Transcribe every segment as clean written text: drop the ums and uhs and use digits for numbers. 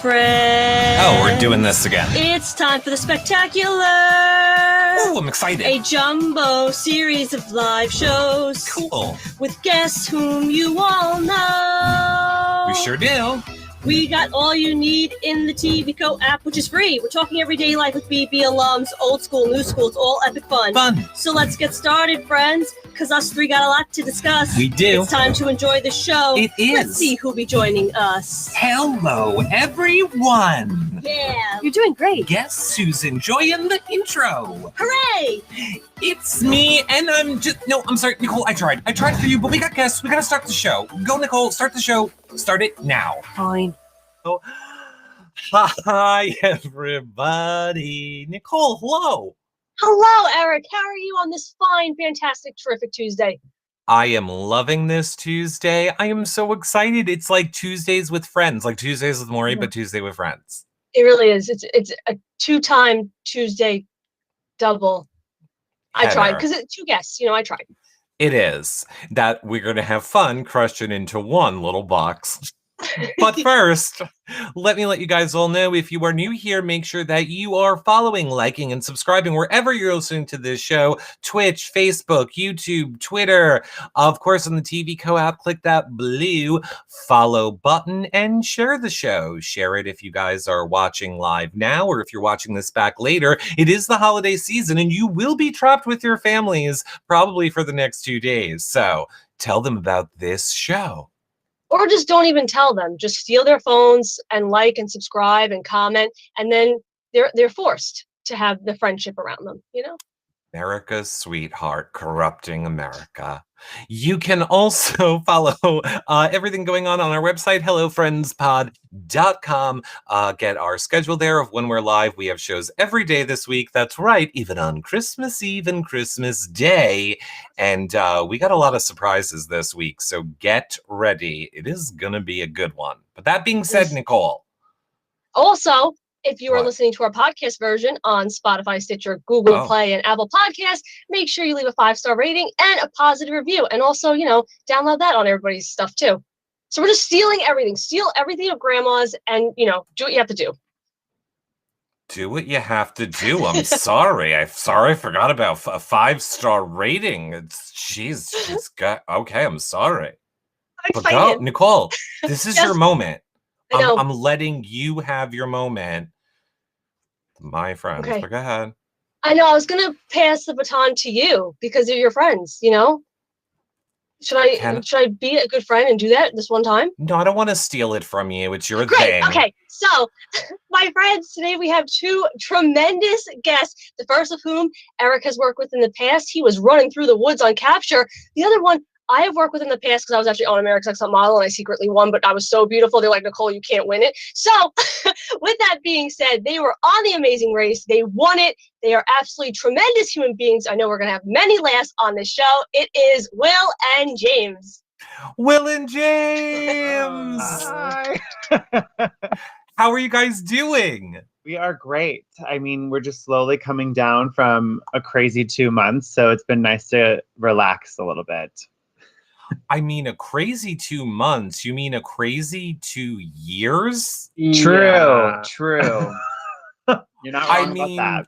friends. Oh, we're doing this again. It's time for the spectacular. Oh, I'm excited. A jumbo series of live shows. Cool. With guests whom you all know. We sure do. We got all you need in the TVCo app, which is free. We're talking everyday life with BB alums, old school, new school. It's all epic fun. So let's get started, friends, because us three got a lot to discuss. We do. It's time to enjoy the show. It is. Let's see who'll be joining us. Hello, everyone. Yeah. You're doing great. Guess who's enjoying the intro? Hooray! It's me, and I'm sorry, Nicole, I tried for you, but we got guests. We gotta start the show. Go, Nicole, start the show. Start it now. Fine. Oh, hi, everybody. Nicole, hello. Hello, Eric. How are you on this fine, fantastic, terrific Tuesday? I am loving this Tuesday. I am so excited. It's like Tuesdays with friends, like Tuesdays with Maury, but Tuesday with friends. It really is. It's a two-time Tuesday double. I tried, because it's two guests. I tried. It is that we're going to have fun crushing into one little box. But first, let me let you guys all know, if you are new here, make sure that you are following, liking, and subscribing wherever you're listening to this show. Twitch, Facebook, YouTube, Twitter. Of course, on the TVCo app, click that blue follow button and share the show. Share it if you guys are watching live now, or if you're watching this back later. It is the holiday season, and you will be trapped with your families probably for the next 2 days. So tell them about this show. Or just don't even tell them. Just steal their phones and like and subscribe and comment, and then they're forced to have the friendship around them, America's sweetheart, corrupting America. You can also follow everything going on our website, hellofriendspod.com. Get our schedule there of when we're live. We have shows every day this week. That's right, even on Christmas Eve and Christmas Day. And we got a lot of surprises this week, so get ready. It is going to be a good one. But that being said, Nicole. Also, if you are listening to our podcast version on Spotify, Stitcher, Google Play, and Apple Podcasts, make sure you leave a 5-star rating and a positive review. And also, download that on everybody's stuff too. So we're just stealing everything. Steal everything of grandma's and, do what you have to do. Do what you have to do. I'm sorry. I forgot about a 5-star rating. She's got, okay, I'm sorry. But go, Nicole, this is your moment. I'm letting you have your moment, my friends. Okay. But go ahead. I know. I was going to pass the baton to you because they're your friends, Should I be a good friend and do that this one time? No, I don't want to steal it from you. It's your Great. thing. Okay. So, my friends, today we have two tremendous guests. The first of whom Eric has worked with in the past. He was running through the woods on Capture. The other one I have worked with in the past because I was actually on America's Next Top Model and I secretly won, but I was so beautiful. They're like, Nicole, you can't win it. So with that being said, they were on The Amazing Race. They won it. They are absolutely tremendous human beings. I know we're going to have many laughs on this show. It is Will and James. Will and James. Hi. How are you guys doing? We are great. I mean, we're just slowly coming down from a crazy 2 months. So it's been nice to relax a little bit. I mean, a crazy 2 months. You mean a crazy 2 years? True. You're not wrong about that.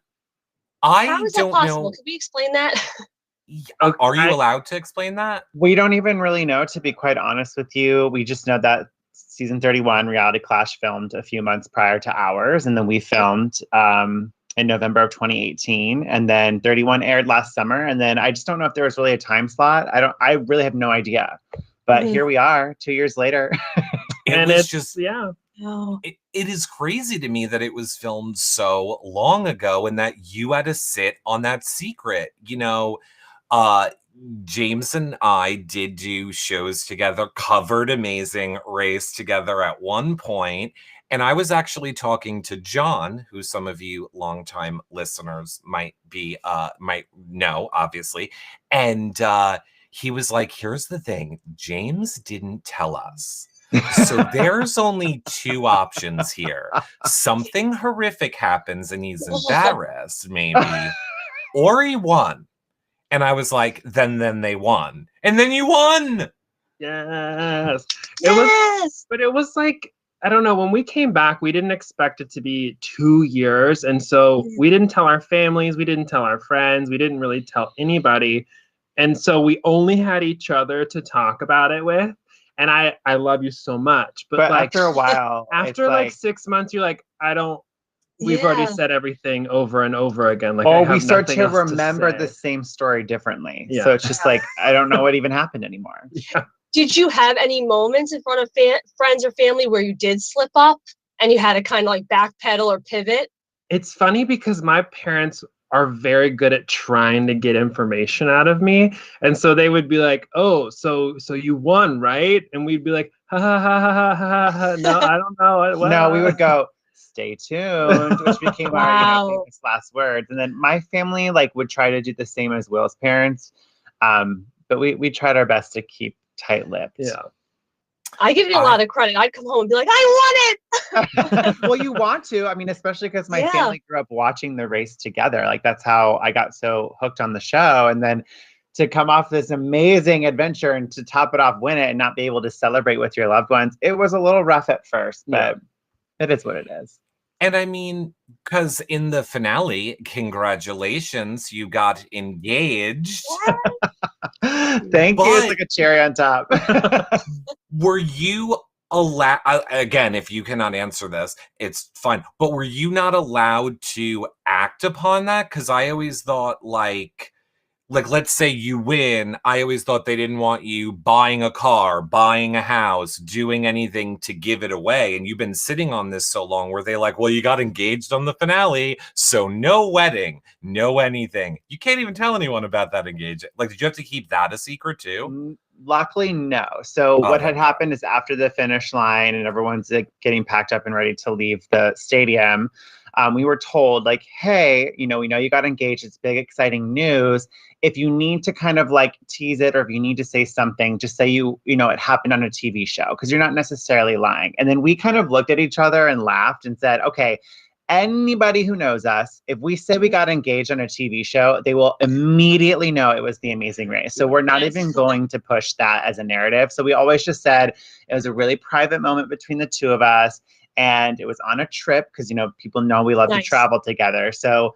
How is that possible? Could we explain that? Are you allowed to explain that? We don't even really know, to be quite honest with you. We just know that season 31, Reality Clash, filmed a few months prior to ours. And then we filmed in November of 2018, and then 31 aired last summer, and then I just don't know if there was really a time slot. I really have no idea, but here we are 2 years later. And it's just it is crazy to me that it was filmed so long ago and that you had to sit on that secret. James and I did do shows together, covered Amazing Race together at one point. And I was actually talking to John, who some of you longtime listeners might know, obviously. And he was like, here's the thing. James didn't tell us. So there's only two options here. Something horrific happens and he's embarrassed, maybe. Or he won. And I was like, then they won. And then you won. Yes. Yes. But it was like, I don't know, when we came back, we didn't expect it to be 2 years. And so we didn't tell our families, we didn't tell our friends, we didn't really tell anybody. And so we only had each other to talk about it with. And I love you so much. But like after a while, after like 6 months, you're like, we've already said everything over and over again. Like, or I have we start nothing to else remember say. the same story differently. Yeah. So it's just like, I don't know what even happened anymore. Yeah. Did you have any moments in front of friends or family where you did slip up and you had to kind of like backpedal or pivot? It's funny because my parents are very good at trying to get information out of me. And so they would be like, oh, so you won, right? And we'd be like, ha ha ha ha ha ha ha. No, I don't know. No, we would go, stay tuned, which became our famous last words. And then my family like would try to do the same as Will's parents. But we tried our best to keep tight-lipped. Yeah. I give you a lot of credit. I'd come home and be like, I won it. Well, you want to. I mean, especially because my family grew up watching the race together. Like, that's how I got so hooked on the show. And then to come off this amazing adventure and to top it off, win it, and not be able to celebrate with your loved ones, it was a little rough at first, but it is what it is. And I mean, because in the finale, congratulations, you got engaged. Thank you. It's like a cherry on top. Were you allowed, again, if you cannot answer this, it's fine, but were you not allowed to act upon that? Because I always thought like, let's say you win, I always thought they didn't want you buying a car, buying a house, doing anything to give it away. And you've been sitting on this so long where they like, well, you got engaged on the finale, so no wedding, no anything. You can't even tell anyone about that engagement. Like, did you have to keep that a secret too? Luckily, no. So what had happened is after the finish line and everyone's like getting packed up and ready to leave the stadium, we were told like, hey, we know you got engaged. It's big, exciting news. If you need to kind of like tease it, or if you need to say something, just say it happened on a TV show, because you're not necessarily lying. And then we kind of looked at each other and laughed and said, okay, anybody who knows us, if we say we got engaged on a TV show, they will immediately know it was The Amazing Race. So we're not even going to push that as a narrative. So we always just said it was a really private moment between the two of us. And it was on a trip because, people know we love to travel together. So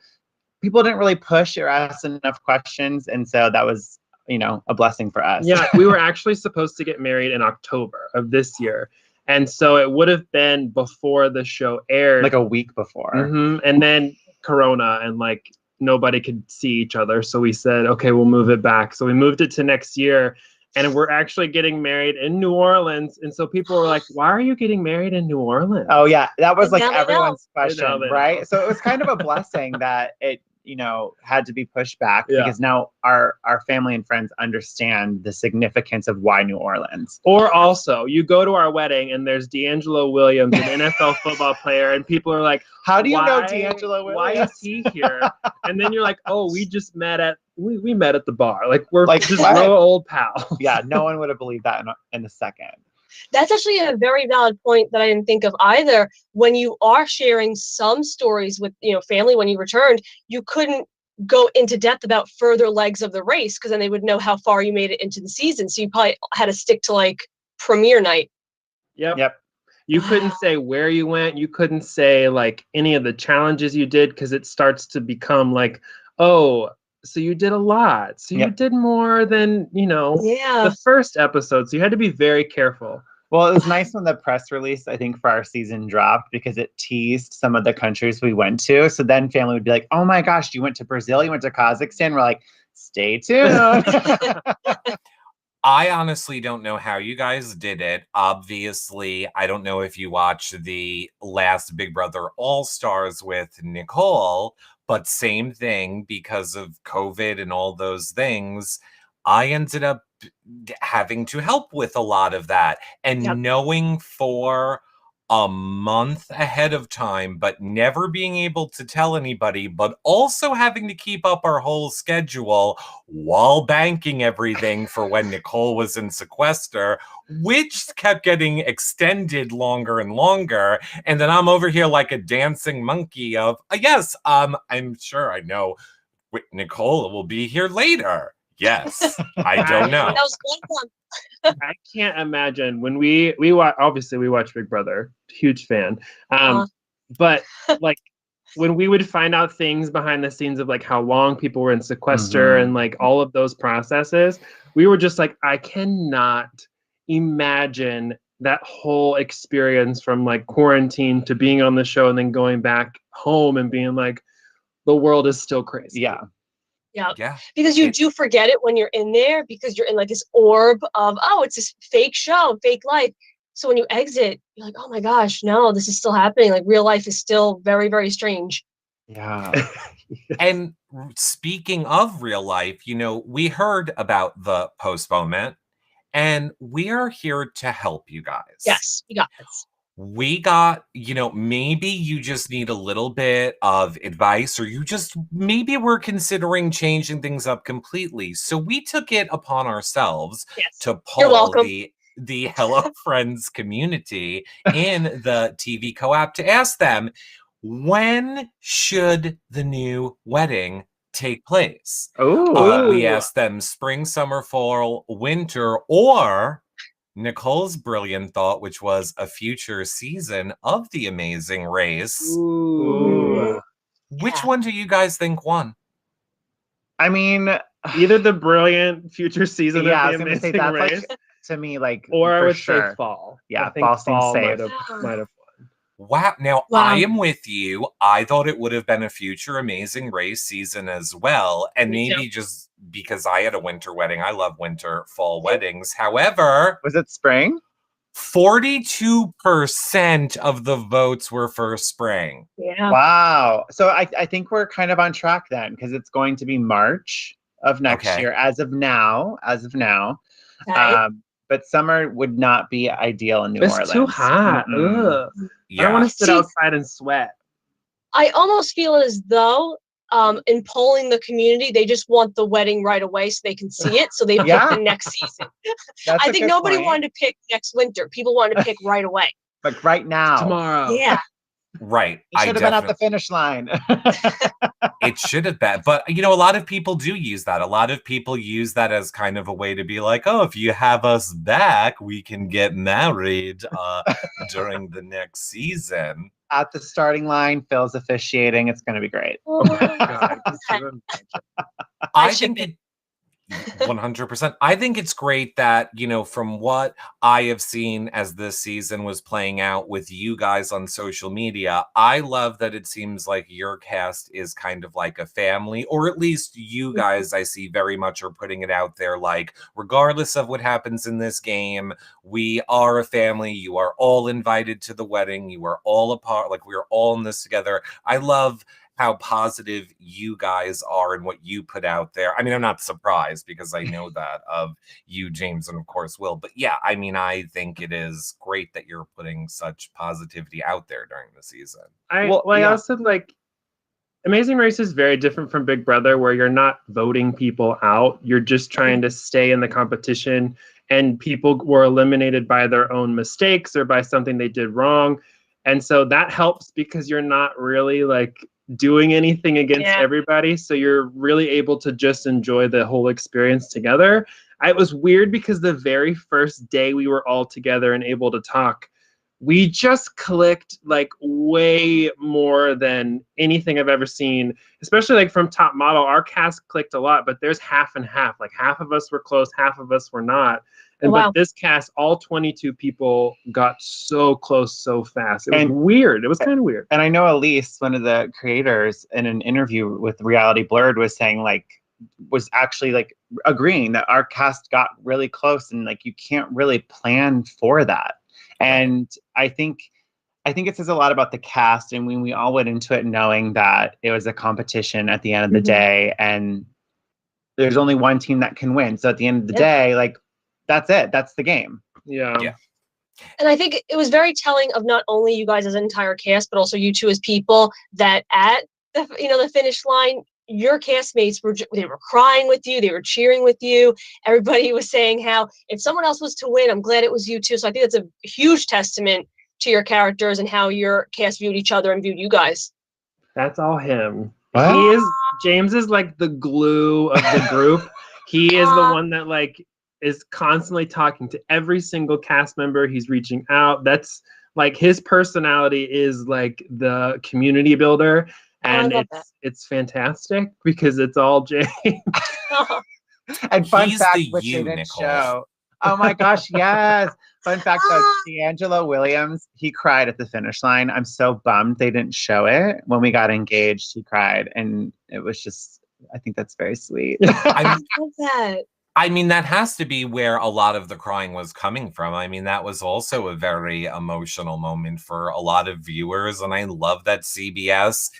people didn't really push or ask enough questions. And so that was, a blessing for us. Yeah, we were actually supposed to get married in October of this year. And so it would have been before the show aired. Like a week before. Mm-hmm. And then Corona, and like nobody could see each other. So we said, okay, we'll move it back. So we moved it to next year. And we're actually getting married in New Orleans. And so people were like, why are you getting married in New Orleans? Oh, yeah. That was like everyone's question, right? So it was kind of a blessing that it, had to be pushed back, because now our family and friends understand the significance of why New Orleans. Or also, you go to our wedding and there's D'Angelo Williams, an NFL football player, and people are like, how do you know D'Angelo Williams? Why is he here? And then you're like, oh, we just met at we met at the bar. Like, we're like just real old pals. Yeah, no one would have believed that in a second. That's actually a very valid point that I didn't think of either. When you are sharing some stories with, family when you returned, you couldn't go into depth about further legs of the race, because then they would know how far you made it into the season. So you probably had to stick to like premiere night. Yep. You couldn't say where you went. You couldn't say like any of the challenges you did, because it starts to become like, oh, so you did a lot. So you did more than, the first episode. So you had to be very careful. Well, it was nice when the press release, I think, for our season dropped, because it teased some of the countries we went to. So then family would be like, oh my gosh, you went to Brazil, you went to Kazakhstan. We're like, stay tuned. I honestly don't know how you guys did it. Obviously, I don't know if you watched the last Big Brother All-Stars with Nicole, but same thing, because of COVID and all those things, I ended up having to help with a lot of that. And knowing for a month ahead of time, but never being able to tell anybody, but also having to keep up our whole schedule while banking everything for when Nicole was in sequester, which kept getting extended longer and longer. And then I'm over here like a dancing monkey of, I'm sure I know Nicole will be here later. Yes, I don't know. That was one. I can't imagine when we watch. Obviously, we watch Big Brother. Huge fan. But like when we would find out things behind the scenes of like how long people were in sequester and like all of those processes, we were just like, I cannot imagine that whole experience from like quarantine to being on the show and then going back home and being like, the world is still crazy. Yeah. Yeah. Because you do forget it when you're in there because you're in like this orb of, oh, it's this fake show, fake life. So when you exit, you're like, oh my gosh, no, this is still happening. Like real life is still very, very strange. Yeah. And speaking of real life, you know, we heard about the postponement and we are here to help you guys. Yes, we got this. We got, you know, maybe you just need a little bit of advice or you just maybe we're considering changing things up completely. So we took it upon ourselves to poll the Hello Friends community in the TV co-op to ask them, when should the new wedding take place? We asked them spring, summer, fall, winter, or Nicole's brilliant thought, which was a future season of The Amazing Race. Which one do you guys think won? I mean, either the brilliant future season of The Amazing Race, like, to me, like, or I would say fall. Yeah, I think fall might safe. have won. Wow. Now, I am with you. I thought it would have been a future Amazing Race season as well. And maybe just because I had a winter wedding. I love winter, fall weddings. However... Was it spring? 42% of the votes were for spring. Yeah. Wow. So I think we're kind of on track then because it's going to be March of next year as of now. Okay. But summer would not be ideal in New Orleans. It's too hot. Ugh. Yeah. I don't want to sit outside and sweat. I almost feel as though in polling the community, they just want the wedding right away so they can see it. So they pick the next season. I think nobody wanted to pick next winter. People wanted to pick right away. Like right now. Tomorrow. Yeah. Right. It should have been at the finish line. It should have been. But, you know, a lot of people do use that. A lot of people use that as kind of a way to be like, oh, if you have us back, we can get married during the next season. At the starting line, Phil's officiating. It's going to be great. Oh my God. I think it 100%. I think it's great that, you know, from what I have seen as this season was playing out with you guys on social media, I love that it seems like your cast is kind of like a family, or at least you guys, I see very much are putting it out there like, regardless of what happens in this game, we are a family. You are all invited to the wedding. You are all a part, like we're all in this together. I love how positive you guys are and what you put out there. I mean, I'm not surprised because I know that of you, James, and of course Will. But yeah, I mean, I think it is great that you're putting such positivity out there during the season. I also like Amazing Race is very different from Big Brother, where you're not voting people out. You're just trying to stay in the competition, and people were eliminated by their own mistakes or by something they did wrong. And so that helps because you're not really like doing anything against everybody, so you're really able to just enjoy the whole experience together. It was weird because the very first day we were all together and able to talk, we just clicked like way more than anything I've ever seen, especially like from Top Model. Our cast clicked a lot, but there's half and half. Like half of us were close, half of us were not. And but this cast, all 22 people got so close so fast. It was weird. It was kind of weird. And I know Elise, one of the creators, in an interview with Reality Blurred was saying like, was actually like agreeing that our cast got really close and like you can't really plan for that. And I think it says a lot about the cast, and when we all went into it knowing that it was a competition at the end of the day and there's only one team that can win. So at the end of the day, like that's it. That's the game. Yeah. And I think it was very telling of not only you guys as an entire cast, but also you two as people that at the, you know, the finish line, your castmates were crying with you, they were cheering with you. Everybody was saying how if someone else was to win, I'm glad it was you two. So I think that's a huge testament to your characters and how your cast viewed each other and viewed you guys. That's all him. James is like the glue of the group. He is the one that like is constantly talking to every single cast member. He's reaching out. That's like his personality is like the community builder, and it's fantastic because it's all James. And fun He's fact, the which you, they didn't Nicole. show. Oh my gosh, yes. Fun fact though, D'Angelo Williams, he cried at the finish line. I'm so bummed they didn't show it. When we got engaged, he cried. And it was just, I think that's very sweet. I love that. I mean, that has to be where a lot of the crying was coming from. I mean, that was also a very emotional moment for a lot of viewers. And I love that CBS.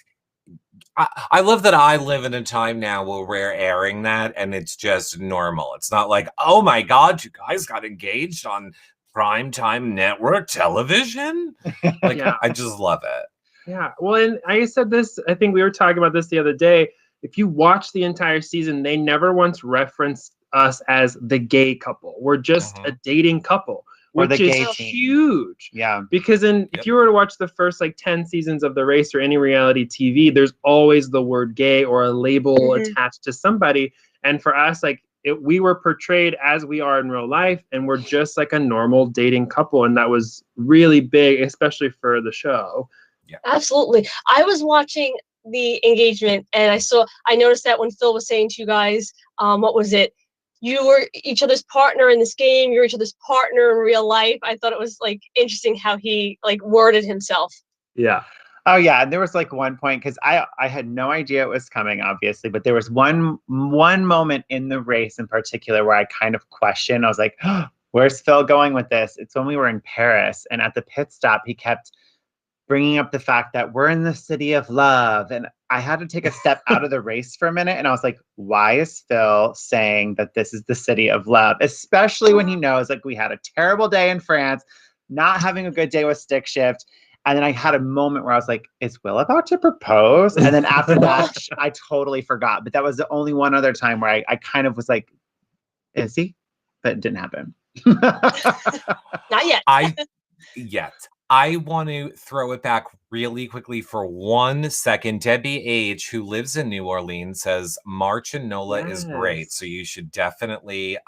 I love that I live in a time now where we're airing that and it's just normal. It's not like, oh my God, you guys got engaged on primetime network television. Like, Yeah. I just love it. Yeah. Well, and I said this, I think we were talking about this the other day. If you watch the entire season, they never once referenced us as the gay couple. We're just a dating couple, Or the which is gay team. huge. Yeah. Because if you were to watch the first like 10 seasons of The Race or any reality TV, there's always the word gay or a label attached to somebody. And for us, like we were portrayed as we are in real life, and we're just like a normal dating couple. And that was really big, especially for the show. Yeah. Absolutely. I was watching the engagement and I noticed that when Phil was saying to you guys, what was it? You were each other's partner in this game. You're each other's partner in real life. I thought it was like interesting how he like worded himself. Yeah. Oh yeah, and there was like one point because I had no idea it was coming, obviously, but there was one moment in the race in particular where I kind of questioned. I was like, oh, where's Phil going with this? It's when we were in Paris, and at the pit stop, he kept bringing up the fact that we're in the city of love, and I had to take a step out of the race for a minute, and I was like, why is Phil saying that this is the city of love? Especially when he knows like we had a terrible day in France, not having a good day with stick shift. And then I had a moment where I was like, is Will about to propose? And then after that, I totally forgot. But that was the only one other time where I kind of was like, is he? But it didn't happen. Not yet. I want to throw it back really quickly for 1 second. Debbie H., who lives in New Orleans, says March and Nola is great, so you should definitely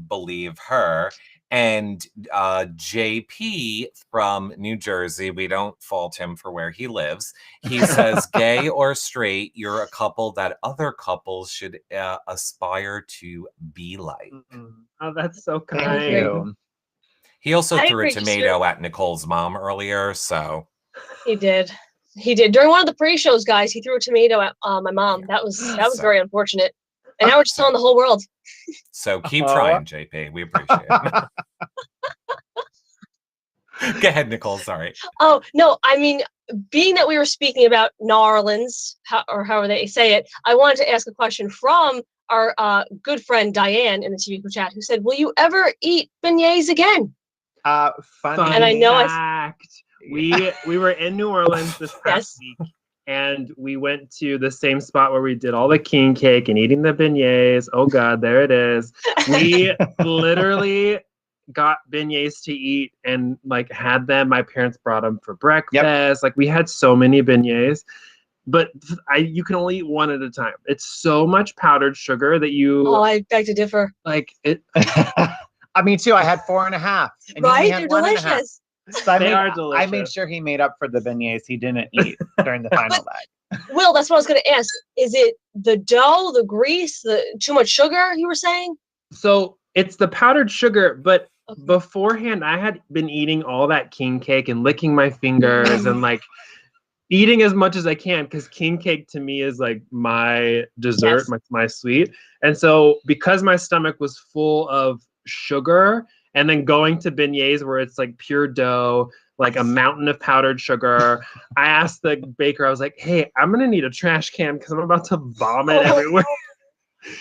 believe her. And JP from New Jersey, we don't fault him for where he lives. He says, gay or straight, you're a couple that other couples should aspire to be like. Oh, that's so kind. Thank you. He also I threw a agree, tomato at Nicole's mom earlier, so. He did. During one of the pre-shows, guys, he threw a tomato at my mom. Yeah. That was very unfortunate. And now we're just telling the whole world. So keep trying, JP. We appreciate it. Go ahead, Nicole. Sorry. Oh, no. I mean, being that we were speaking about Narlands, however they say it, I wanted to ask a question from our good friend Diane in the TV chat, who said, will you ever eat beignets again? Fun and I know fact. We were in New Orleans this past week, and we went to the same spot where we did all the king cake and eating the beignets. Oh God, there it is. We literally got beignets to eat and like had them. My parents brought them for breakfast. Yep. Like we had so many beignets, but you can only eat one at a time. It's so much powdered sugar that you. Oh, I beg to differ. Like it. I mean, too. I had 4.5. Right, they're delicious. So are delicious. I made sure he made up for the beignets he didn't eat during the final leg. Will, that's what I was going to ask. Is it the dough, the grease, too much sugar? You were saying. So it's the powdered sugar, but beforehand, I had been eating all that king cake and licking my fingers and like eating as much as I can, because king cake to me is like my dessert, my sweet. And so because my stomach was full of sugar, and then going to beignets where it's like pure dough, like a mountain of powdered sugar, I asked the baker, I was like, hey, I'm gonna need a trash can because I'm about to vomit everywhere.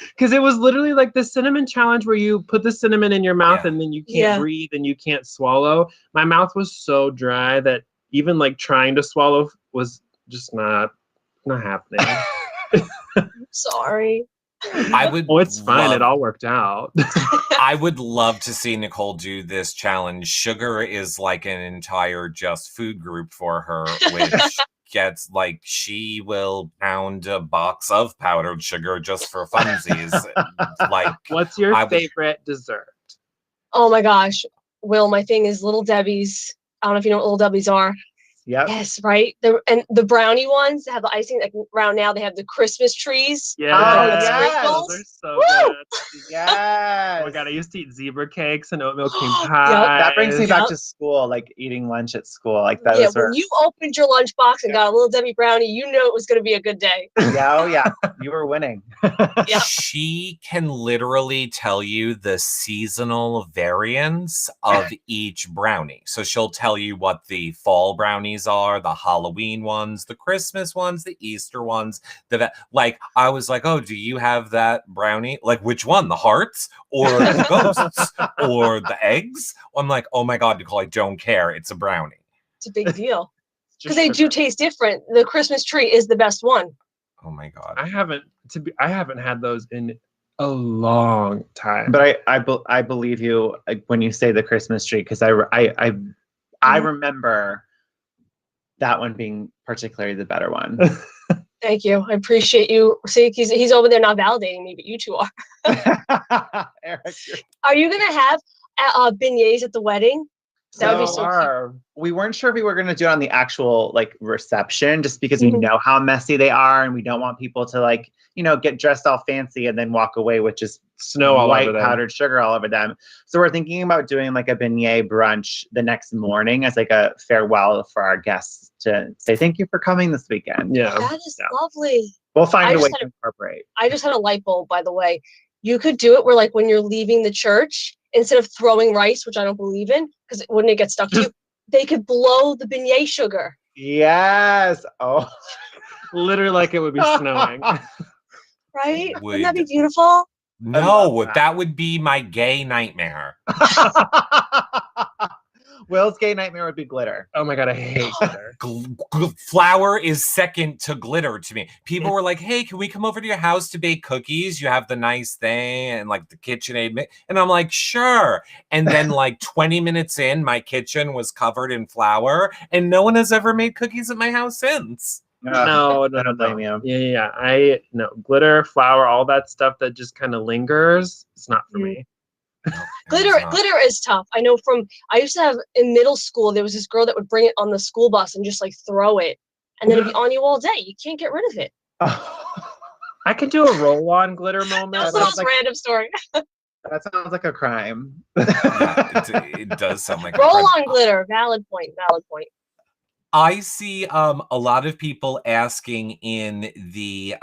Because it was literally like the cinnamon challenge where you put the cinnamon in your mouth and then you can't breathe and you can't swallow. My mouth was so dry that even like trying to swallow was just not happening. Sorry. I would. Oh, it's fine. It all worked out. I would love to see Nicole do this challenge. Sugar is like an entire just food group for her, which gets like she will pound a box of powdered sugar just for funsies. Like, what's your favorite dessert? Oh my gosh, Will, my thing is Little Debbie's. I don't know if you know what Little Debbie's are. Yep. Yes, right. The brownie ones that have the icing. Like around now, they have the Christmas trees. Yeah, Oh, with, like, yes. sprinkles. those are so Woo! good. Yes. Oh my god, I used to eat zebra cakes and oatmeal cream pie. Yep. That brings me back Yep. to school, like eating lunch at school. Like that Yeah, was when you opened your lunchbox and got a Little Debbie brownie, you knew it was going to be a good day. Yeah, oh yeah. You were winning. Yeah. She can literally tell you the seasonal variants of each brownie. So she'll tell you what the fall brownies are, the Halloween ones, the Christmas ones, the Easter ones. Like, I was like, oh, do you have that brownie? Like, which one? The hearts or the ghosts or the eggs? I'm like, oh my God, Nicole, I don't care. It's a brownie. It's a big deal. Because Just they do sugar. taste different. The Christmas tree is the best one. Oh my God. I haven't had those in a long time. But I believe you, like, when you say the Christmas tree, because I remember that one being particularly the better one. Thank you. I appreciate you. See, he's over there not validating me, but you two are. Eric, Are you gonna have beignets at the wedding? That would be so cute. we weren't sure if we were going to do it on the actual like reception, just because we Mhm. know how messy they are, and we don't want people to like, get dressed all fancy and then walk away with just Snow all white over them. powdered sugar all over them. So we're thinking about doing like a beignet brunch the next morning as like a farewell for our guests to say thank you for coming this weekend. Yeah. That is Yeah. lovely. We'll find I a way just to incorporate. I just had a light bulb, by the way. You could do it where, like, when you're leaving the church, instead of throwing rice, which I don't believe in, because wouldn't it get stuck to you? They could blow the beignet sugar. Yes. Oh. Literally like it would be snowing. Right? Would- Wouldn't that be beautiful? No, love that. that would be my gay nightmare. Will's gay nightmare would be glitter. Oh my god, I hate glitter. Flour is second to glitter to me. People were like, hey, can we come over to your house to bake cookies? You have the nice thing and like the KitchenAid. And I'm like, sure. And then like 20 minutes in, my kitchen was covered in flour and no one has ever made cookies at my house since. No, I don't blame you. Yeah. Glitter, flour, all that stuff that just kind of lingers. It's not for me. Glitter is tough. I know I used to have in middle school, there was this girl that would bring it on the school bus and just like throw it. And then it'd be on you all day. You can't get rid of it. I could do a roll-on glitter moment. That's the most random story. That sounds like a crime. It does sound like a Roll crime. on glitter. Valid point. I see a lot of people asking in the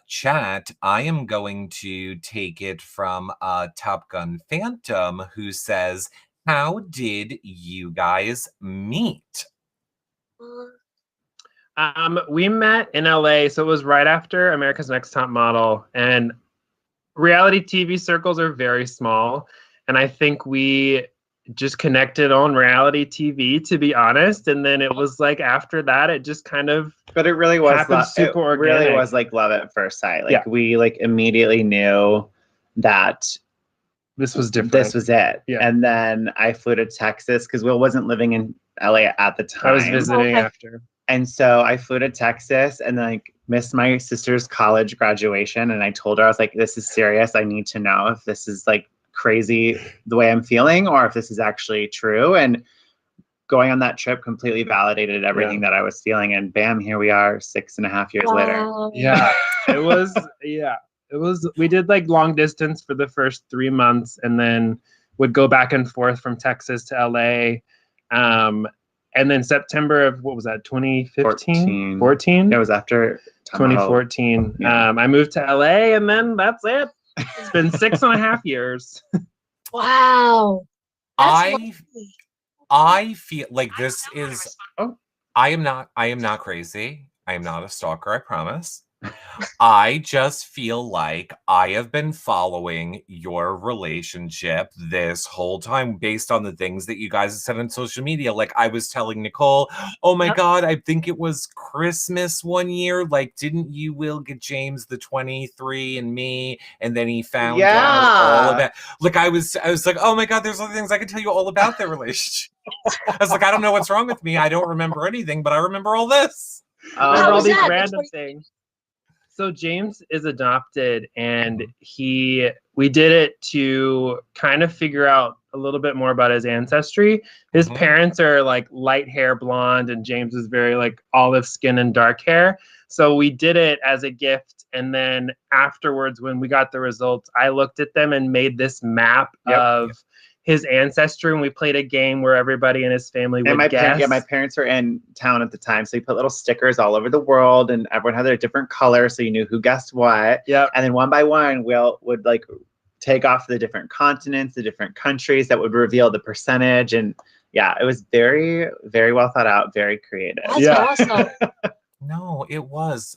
chat. I am going to take it from Top Gun Phantom, who says, how did you guys meet? We met in LA, so it was right after America's Next Top Model, and reality TV circles are very small, and I think we just connected on reality TV, to be honest, and then it was like after that it just kind of But it really was happened super it really organic. was like love at first sight. Like Yeah. we like immediately knew that this was different. this was it. Yeah. And then I flew to Texas because Will wasn't living in LA at the time. I was visiting Okay. after. And so I flew to Texas and like missed my sister's college graduation. And I told her, I was like, this is serious. I need to know if this is like crazy the way I'm feeling or if this is actually true. And going on that trip completely validated everything that I was feeling. And bam, here we are 6.5 years later. Wow. Yeah, it was, we did like long distance for the first 3 months and then would go back and forth from Texas to LA. And then September of, what was that, 2015? 14? It was after 2014. Yeah. I moved to LA and then that's it. It's been 6.5 years. Wow. That's lovely. I feel like this is I am not crazy. I am not a stalker, I promise. I just feel like I have been following your relationship this whole time based on the things that you guys have said on social media. Like I was telling Nicole, oh my God, I think it was Christmas one year. Like, didn't you, Will, get James the 23 and me? And then he found out all about, like, I was like, oh my God, there's other things I can tell you all about their relationship. I was like, I don't know what's wrong with me. I don't remember anything, but I remember all this. Oh, How all was these that? random things. So James is adopted, and we did it to kind of figure out a little bit more about his ancestry. His parents are like light hair, blonde, and James is very like olive skin and dark hair. So we did it as a gift, and then afterwards, when we got the results, I looked at them and made this map of his ancestry, and we played a game where everybody in his family would guess. My parents were in town at the time, so we put little stickers all over the world, and everyone had their different colors, so you knew who guessed what. Yep. And then one by one, Will would like take off the different continents, the different countries that would reveal the percentage, and yeah, it was very, very well thought out, very creative. That's awesome. No, it was.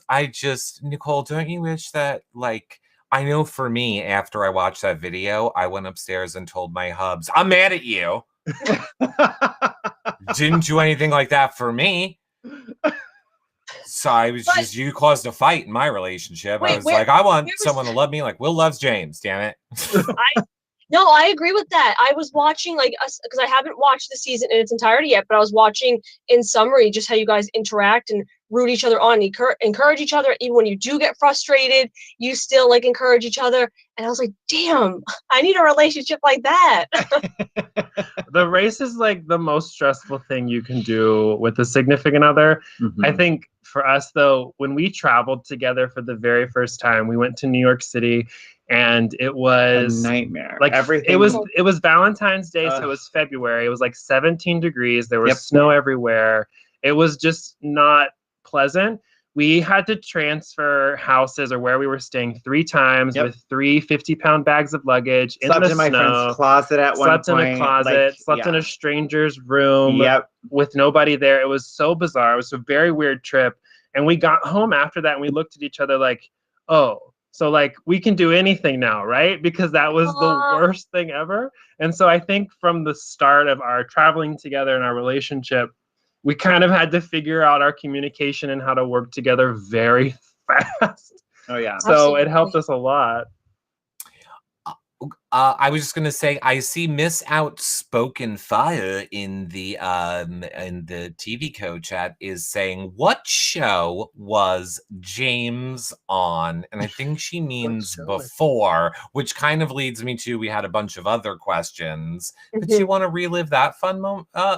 Nicole, don't you wish that, like, I know for me, after I watched that video, I went upstairs and told my hubs, I'm mad at you. Didn't do anything like that for me. So I was you caused a fight in my relationship. I was like, I want someone to love me like Will loves James, damn it. No, I agree with that. I was watching because I haven't watched the season in its entirety yet, but I was watching in summary just how you guys interact and root each other on, encourage each other. Even when you do get frustrated, you still like encourage each other. And I was like, damn, I need a relationship like that. The race is like the most stressful thing you can do with a significant other. I think for us though, when we traveled together for the very first time, we went to New York City. And it was a nightmare. Like everything. It was Valentine's Day, so it was February. It was like 17 degrees. There was snow everywhere. It was just not pleasant. We had to transfer houses or where we were staying 3 times with 3 50-pound bags of luggage in the snow. Slept in my friend's closet at one point. Slept in a closet. Slept in a stranger's room with nobody there. It was so bizarre. It was a very weird trip. And we got home after that and we looked at each other like, oh. So like we can do anything now, right? Because that was the worst thing ever. And so I think from the start of our traveling together and our relationship, we kind of had to figure out our communication and how to work together very fast. Oh yeah. So Absolutely. It helped us a lot. I was just gonna say, I see Miss Outspoken Fire in the TV code chat is saying, what show was James on? And I think she means before, which kind of leads me to, we had a bunch of other questions. But you want to relive that fun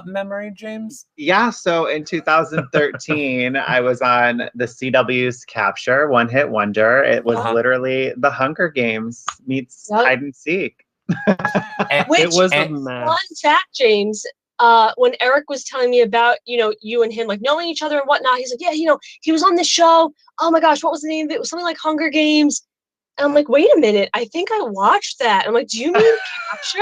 memory, James? Yeah, so in 2013, I was on the CW's Capture, One Hit Wonder. It was literally the Hunger Games meets hide and seek. Which, it was a mess. Fun fact, James, when Eric was telling me about, you and him like knowing each other and whatnot, he's like, yeah, he was on this show. Oh my gosh, what was the name of it? It was something like Hunger Games. And I'm like, wait a minute, I think I watched that. I'm like, do you mean Capture?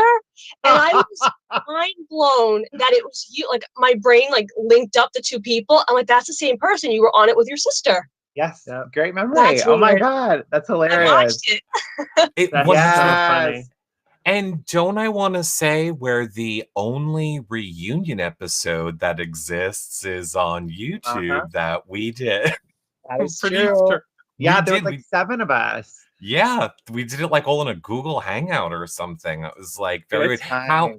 And I was mind blown that it was you. Like my brain like linked up the 2 people. I'm like, that's the same person. You were on it with your sister. Yes, great memory. Oh my God, that's hilarious. I watched it. It was funny. And don't I want to say where the only reunion episode that exists is on YouTube that we did. That is true. Yeah, there was like 7 of us. Yeah, we did it like all in a Google Hangout or something. It was like very weird. How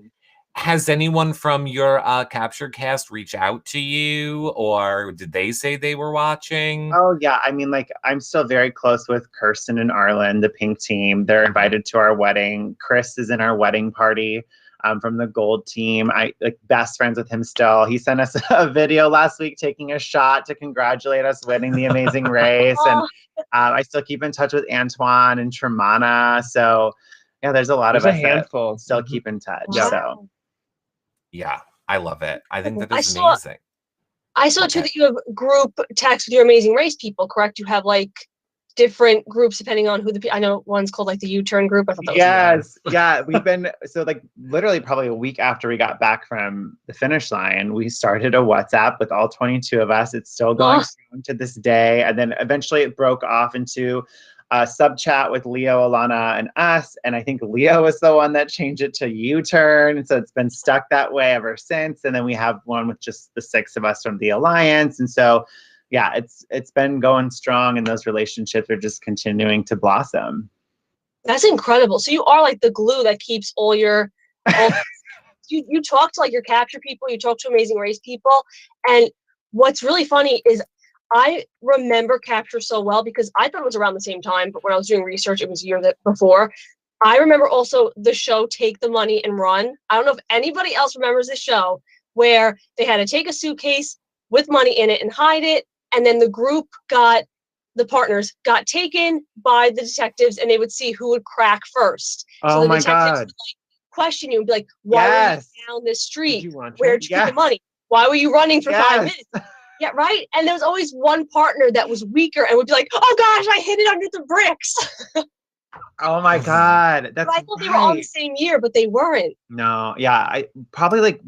has anyone from your Capture cast reach out to you, or did they say they were watching? Oh yeah, I mean, like I'm still very close with Kirsten and Arlen, the Pink team. They're invited to our wedding. Chris is in our wedding party from the Gold team. I like best friends with him still. He sent us a video last week taking a shot to congratulate us winning the amazing race, and I still keep in touch with Antoine and Tremana. So yeah, there's a lot of us handful that still keep in touch. Wow. So. Yeah, I love it. I think that is amazing. I saw too that you have group text with your Amazing Race people, correct? You have like different groups depending on who I know one's called like the U-turn group. I thought that was yeah. We've been so like literally probably a week after we got back from the finish line, we started a WhatsApp with all 22 of us. It's still going strong to this day, and then eventually it broke off into sub chat with Leo, Alana, and us. And I think Leo was the one that changed it to U-turn. So it's been stuck that way ever since. And then we have one with just the 6 of us from the Alliance. And so, yeah, it's been going strong, and those relationships are just continuing to blossom. That's incredible. So you are like the glue that keeps all your, you talk to like your Capture people, you talk to Amazing Race people. And what's really funny is I remember Capture so well because I thought it was around the same time, but when I was doing research, it was a year before. I remember also the show Take the Money and Run. I don't know if anybody else remembers this show where they had to take a suitcase with money in it and hide it. And then the partners got taken by the detectives and they would see who would crack first. So Oh the my detectives God. would question you and be like, why were you down this street? Where'd you get the money? Why were you running for 5 minutes? Yeah, right? And there was always one partner that was weaker and would be like, oh gosh, I hid it under the bricks. Oh my God. That's I thought they were all the same year, but they weren't. No, yeah. I probably like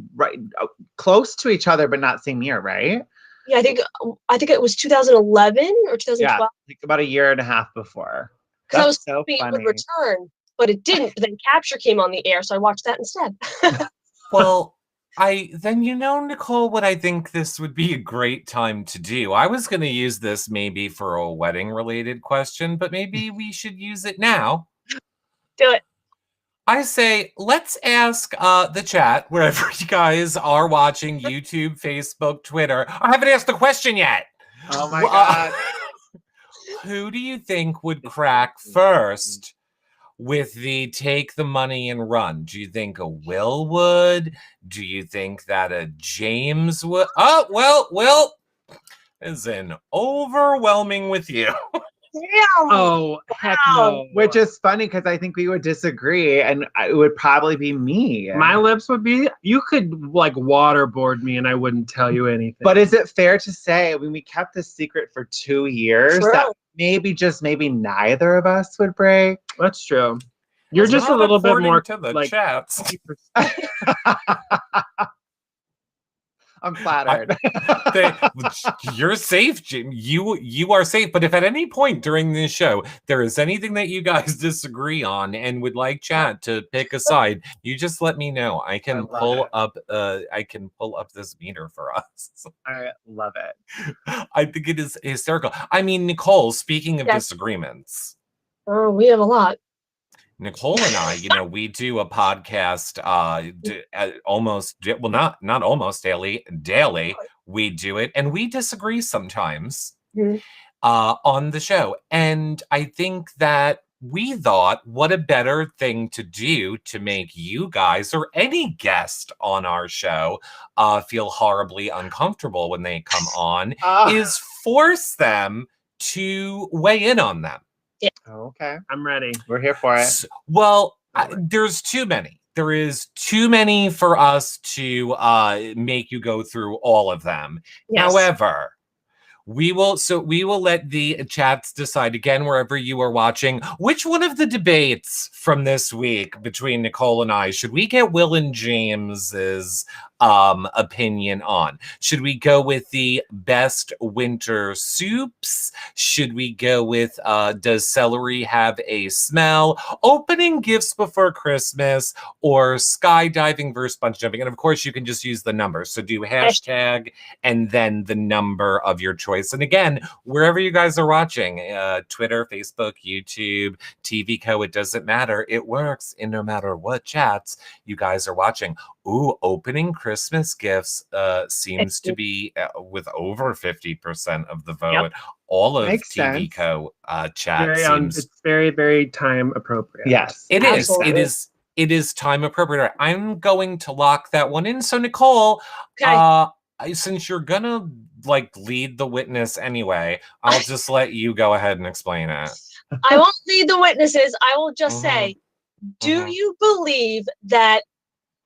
close to each other, but not same year, right? Yeah, I think it was 2011 or 2012. Yeah, like about a year and a half before. Because I was so hoping funny. it would return, but it didn't. But then Capture came on the air, so I watched that instead. Well, Nicole, what I think this would be a great time to do. I was going to use this maybe for a wedding-related question, but maybe we should use it now. Do it. I say, let's ask the chat, wherever you guys are watching, YouTube, Facebook, Twitter. I haven't asked the question yet. Oh my God. Who do you think would crack first with the take the money and run? Do you think a Will would? Do you think that a James would? Oh, well, Will is an overwhelming with you. Oh, heck no. Which is funny because I think we would disagree and it would probably be me. My lips would be, you could like waterboard me and I wouldn't tell you anything. But is it fair to say, when we kept this secret for 2 years, True. that maybe neither of us would break? That's true. You're just a little bit more to the like chats. I'm flattered. You're safe, Jim. You are safe. But if at any point during this show there is anything that you guys disagree on and would like chat to pick a side, you just let me know. I can pull up this meter for us. I love it. I think it is hysterical. I mean, Nicole, speaking of Yes. disagreements. Oh, we have a lot. Nicole and I, we do a podcast not almost daily. We do it and we disagree sometimes on the show. And I think that we thought, what a better thing to do to make you guys or any guest on our show feel horribly uncomfortable when they come on is force them to weigh in on them. Yeah. Okay. I'm ready. We're here for it. Well, there's too many. There is too many for us to make you go through all of them. Yes. However, we will let the chats decide again, wherever you are watching, which one of the debates from this week between Nicole and I should we get Will and James's opinion on? Should we go with the best winter soups? Should we go with does celery have a smell? Opening gifts before Christmas, or skydiving versus bungee jumping? And of course, you can just use the numbers. So do hashtag and then the number of your choice. And again, wherever you guys are watching, Twitter, Facebook, YouTube, TV Co, it doesn't matter. It works in no matter what chats you guys are watching. Ooh, opening Christmas gifts seems to be with over 50% of the vote. Yep. All of Makes TV sense. Co chat seems it's very, very time appropriate. Yes, it Absolutely. is. It is time appropriate. I'm going to lock that one in. So Nicole, since you're gonna lead the witness anyway, I'll just let you go ahead and explain it. I won't lead the witnesses. I will just say, do you believe that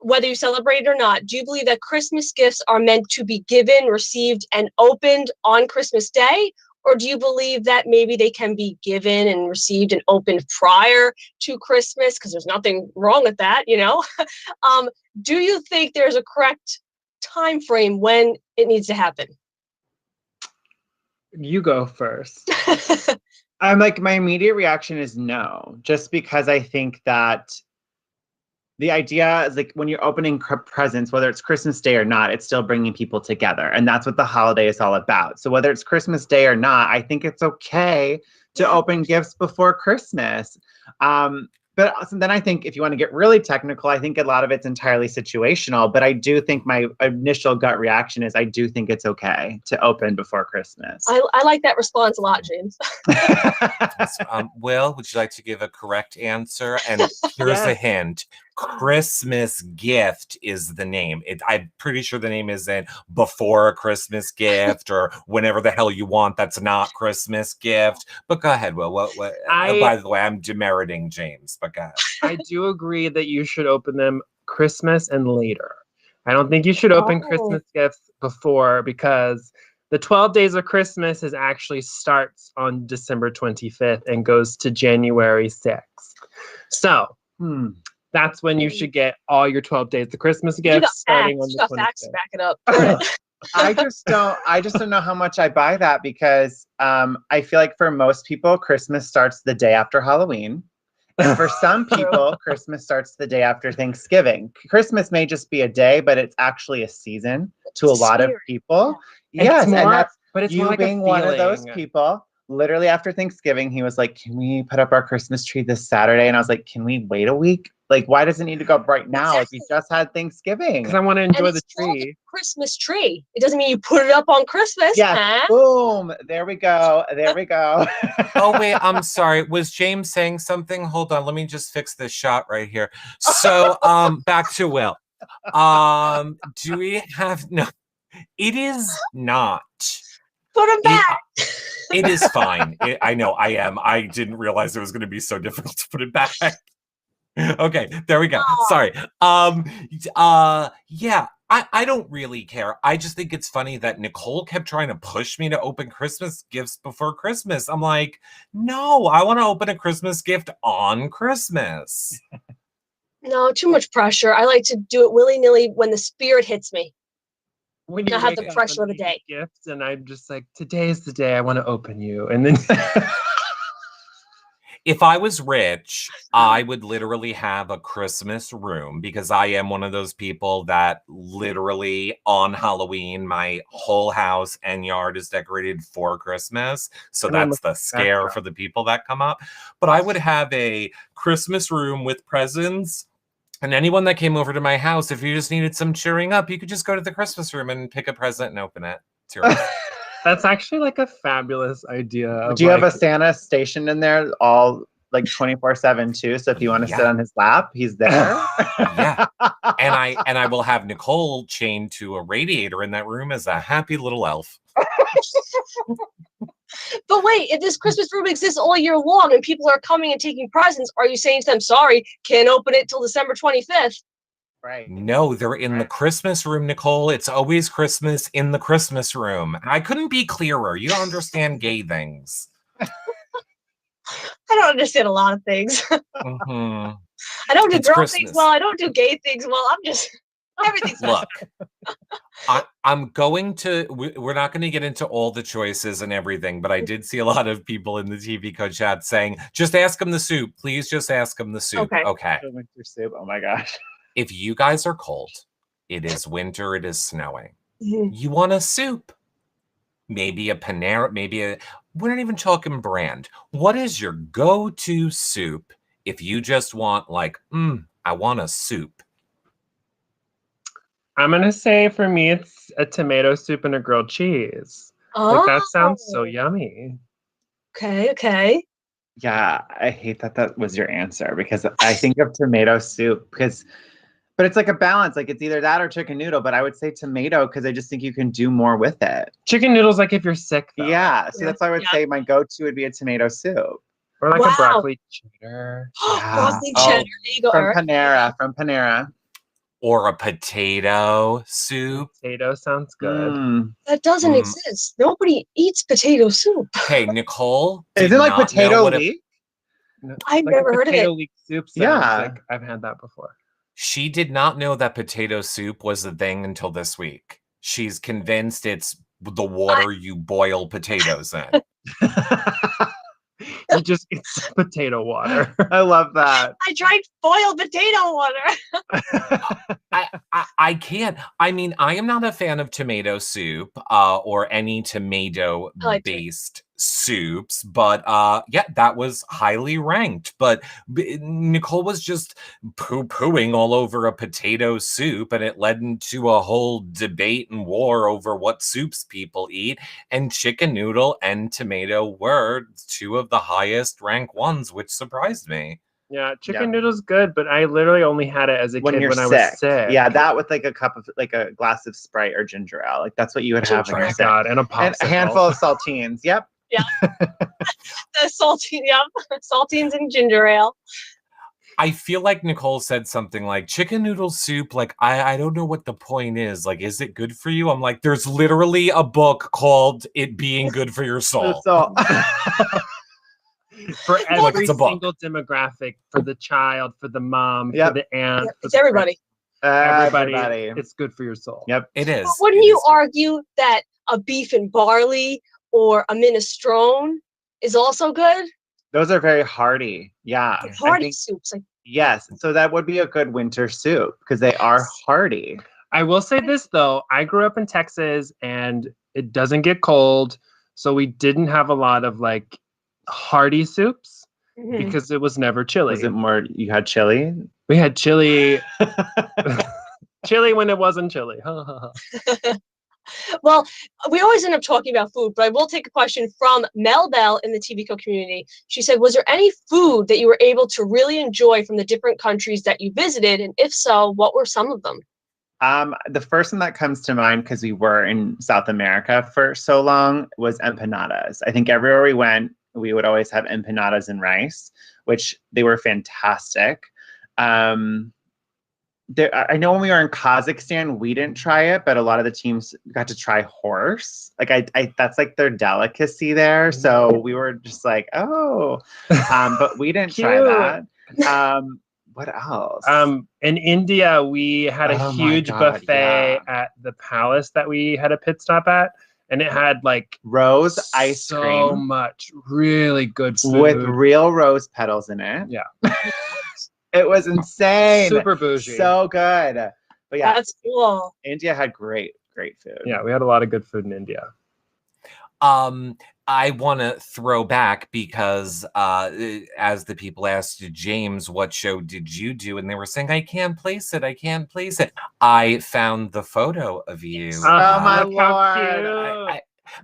whether you celebrate it or not, do you believe that Christmas gifts are meant to be given, received, and opened on Christmas Day? Or do you believe that maybe they can be given and received and opened prior to Christmas? Because there's nothing wrong with that, Do you think there's a correct time frame when it needs to happen? You go first. my immediate reaction is no, just because I think that the idea is when you're opening presents, whether it's Christmas Day or not, it's still bringing people together. And that's what the holiday is all about. So whether it's Christmas Day or not, I think it's okay to open gifts before Christmas. But then I think if you want to get really technical, I think a lot of it's entirely situational. But I do think my initial gut reaction is I do think it's okay to open before Christmas. I like that response a lot, James. Will, would you like to give a correct answer? And here's a hint. Christmas gift is the name. I'm pretty sure the name isn't before a Christmas gift or whenever the hell you want. That's not Christmas gift. But go ahead, Will. By the way, I'm demeriting James, but go ahead. I do agree that you should open them Christmas and later. I don't think you should open Christmas gifts before, because the 12 days of Christmas actually starts on December 25th and goes to January 6th. So that's when you should get all your 12 days of Christmas gifts starting on the 25th. Facts to back it up. I just don't know how much I buy that, because I feel like for most people, Christmas starts the day after Halloween. And for some people, Christmas starts the day after Thanksgiving. Christmas may just be a day, but it's actually a season to a lot of people. Yes, and that's you being one of those people. Literally after Thanksgiving, he was like, "Can we put up our Christmas tree this Saturday?" And I was like, "Can we wait a week? Like, why does it need to go up right now? Like, we just had Thanksgiving." Because I want to enjoy the tree. Christmas tree. It doesn't mean you put it up on Christmas. Yeah. Boom. There we go. There we go. Oh, wait. I'm sorry. Was James saying something? Hold on. Let me just fix this shot right here. So, back to Will. Do we have no? It is not. Put him back. It is fine. I know. I am. I didn't realize it was going to be so difficult to put it back. Okay, there we go. Sorry. Yeah, I don't really care. I just think it's funny that Nicole kept trying to push me to open Christmas gifts before Christmas. I'm like, no, I want to open a Christmas gift on Christmas. No, too much pressure. I like to do it willy-nilly when the spirit hits me. When you not have the pressure of the day. Gifts, and I'm just like, today is the day I want to open you. And then if I was rich, I would literally have a Christmas room, because I am one of those people that literally on Halloween, my whole house and yard is decorated for Christmas. So that's the scare for the people that come up. But I would have a Christmas room with presents. And anyone that came over to my house, if you just needed some cheering up, you could just go to the Christmas room and pick a present and open it. That's actually like a fabulous idea. Do you have a Santa stationed in there all like 24/7 too? So if you want to sit on his lap, he's there. Yeah. And I will have Nicole chained to a radiator in that room as a happy little elf. But wait, if this Christmas room exists all year long and people are coming and taking presents, are you saying to them, sorry, can't open it till December 25th? Right. No, they're in the Christmas room, Nicole. It's always Christmas in the Christmas room. I couldn't be clearer. You don't understand gay things. I don't understand a lot of things. Mm-hmm. I don't do girl things well. I don't do gay things well. I'm just... Everything's look. I'm going to. We're not going to get into all the choices and everything, but I did see a lot of people in the TV Code chat saying, "Just ask him the soup, please. Just ask him the soup." Okay. Winter soup. Oh my gosh. If you guys are cold, it is winter. It is snowing. You want a soup? Maybe a Panera. We're not even talking brand. What is your go-to soup if you just want like, I want a soup? I'm going to say for me, it's a tomato soup and a grilled cheese. Like, that sounds so yummy. Okay. Yeah, I hate that was your answer, because I think of tomato soup but it's like a balance. Like, it's either that or chicken noodle, but I would say tomato because I just think you can do more with it. Chicken noodle's like if you're sick, though. Yeah, so that's why I would say my go-to would be a tomato soup. Or like a broccoli cheddar. Broccoli cheddar. There you go, from Panera. Or a potato soup. Potato sounds good. That doesn't exist. Nobody eats potato soup. Hey, Nicole. Is it like potato leek? I've never heard of it. Potato leek soup. Like, I've had that before. She did not know that potato soup was a thing until this week. She's convinced it's the water you boil potatoes in. You just get some potato water. I love that. I drank boiled potato water. I can't. I mean, I am not a fan of tomato soup or any tomato-based soups, but yeah, that was highly ranked. But Nicole was just poo-pooing all over a potato soup, and it led into a whole debate and war over what soups people eat. And chicken noodle and tomato were two of the highest ranked ones, which surprised me. Yeah, chicken noodle's good, but I literally only had it as a kid when I was sick. Yeah, that with like a glass of Sprite or ginger ale. Like that's what you would have when you're sick. God, and a popsicle. And a handful of saltines. Yep. Yeah. The saltines and ginger ale. I feel like Nicole said something like chicken noodle soup. Like, I don't know what the point is. Like, is it good for you? I'm like, there's literally a book called It Being Good for Your Soul. For every single demographic, for the child, for the mom, for the aunt. Yep. It's everybody. Everybody. It's good for your soul. Yep, it is. But wouldn't you argue that a beef and barley or a minestrone is also good? Those are very hearty. Yeah. Hearty soups. Yes. So that would be a good winter soup because they are hearty. I will say this, though. I grew up in Texas and it doesn't get cold. So we didn't have a lot of like hearty soups because it was never chili. Was it more, you had chili? We had chili. Chili when it wasn't chili. Well, we always end up talking about food, but I will take a question from Mel Bell in the TV Co community. She said, was there any food that you were able to really enjoy from the different countries that you visited? And if so, what were some of them? The first one that comes to mind, because we were in South America for so long, was empanadas. I think everywhere we went, we would always have empanadas and rice, which they were fantastic. I know when we were in Kazakhstan, we didn't try it, but a lot of the teams got to try horse. Like I that's like their delicacy there. So we were just like, oh, but we didn't try that. What else? In India, we had a huge buffet at the palace that we had a pit stop at. And it had like rose ice cream. So much really good food. With real rose petals in it. Yeah. It was insane. Super bougie. So good. But yeah. That's cool. India had great food. Yeah, we had a lot of good food in India. I want to throw back because as the people asked James, what show did you do? And they were saying, I can't place it. I found the photo of you. Oh, my Lord.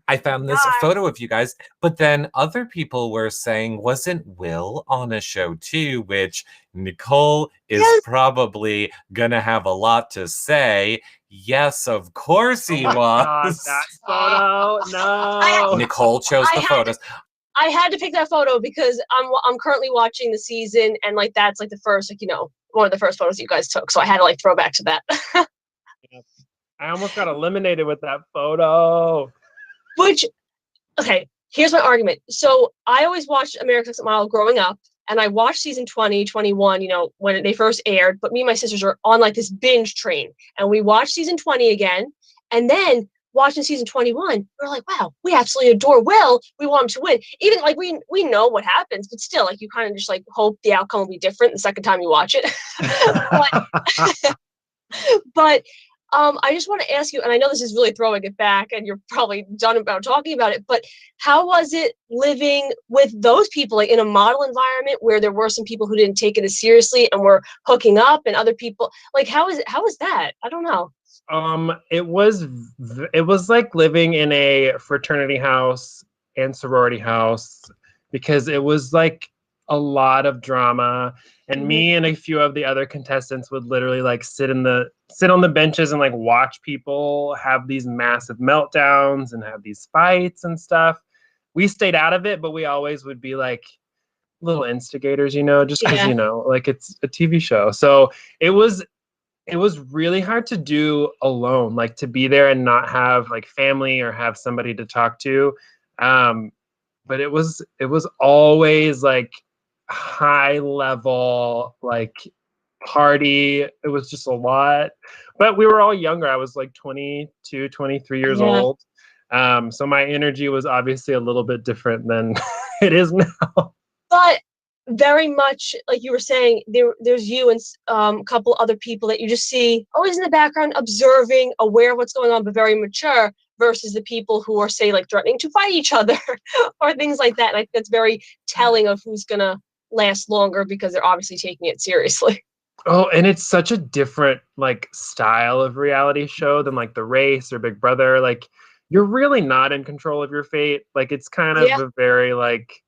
I found this photo of you guys, but then other people were saying, wasn't Will on a show too? Which Nicole is probably going to have a lot to say. Yes, of course he was. God, that photo, no. Nicole chose the photos. I had to pick that photo because I'm currently watching the season, and like that's like the first, like, you know, one of the first photos you guys took. So I had to like throw back to that. I almost got eliminated with that photo. Which, okay, here's my argument. So I always watched America's Next Top Model growing up, and I watched season 20, 21, you know, when they first aired. But me and my sisters are on like this binge train, and we watched season 20 again, and then watching season 21, we're like, wow, we absolutely adore Will. We want him to win. Even like we know what happens, but still, like you kind of just like hope the outcome will be different the second time you watch it. but I just want to ask you, and I know this is really throwing it back, and you're probably done about talking about it, but how was it living with those people, like in a model environment where there were some people who didn't take it as seriously and were hooking up, and other people, like how is that? I don't know. It was like living in a fraternity house and sorority house because it was like a lot of drama. And me and a few of the other contestants would literally like sit on the benches and like watch people have these massive meltdowns and have these fights and stuff. We stayed out of it, but we always would be like little instigators, you know, just because, you know, like it's a TV show. So it was really hard to do alone, like to be there and not have like family or have somebody to talk to. But it was always like high level, like party. It was just a lot, but we were all younger. I was like 22, 23 years old. So my energy was obviously a little bit different than it is now. But very much like you were saying, there's you and a couple other people that you just see always in the background, observing, aware of what's going on, but very mature. versus the people who are, say, like threatening to fight each other or things like that. And I think that's very telling of who's going to last longer because they're obviously taking it seriously. Oh, and it's such a different like style of reality show than like The Race or Big Brother. Like you're really not in control of your fate. Like it's kind of a very like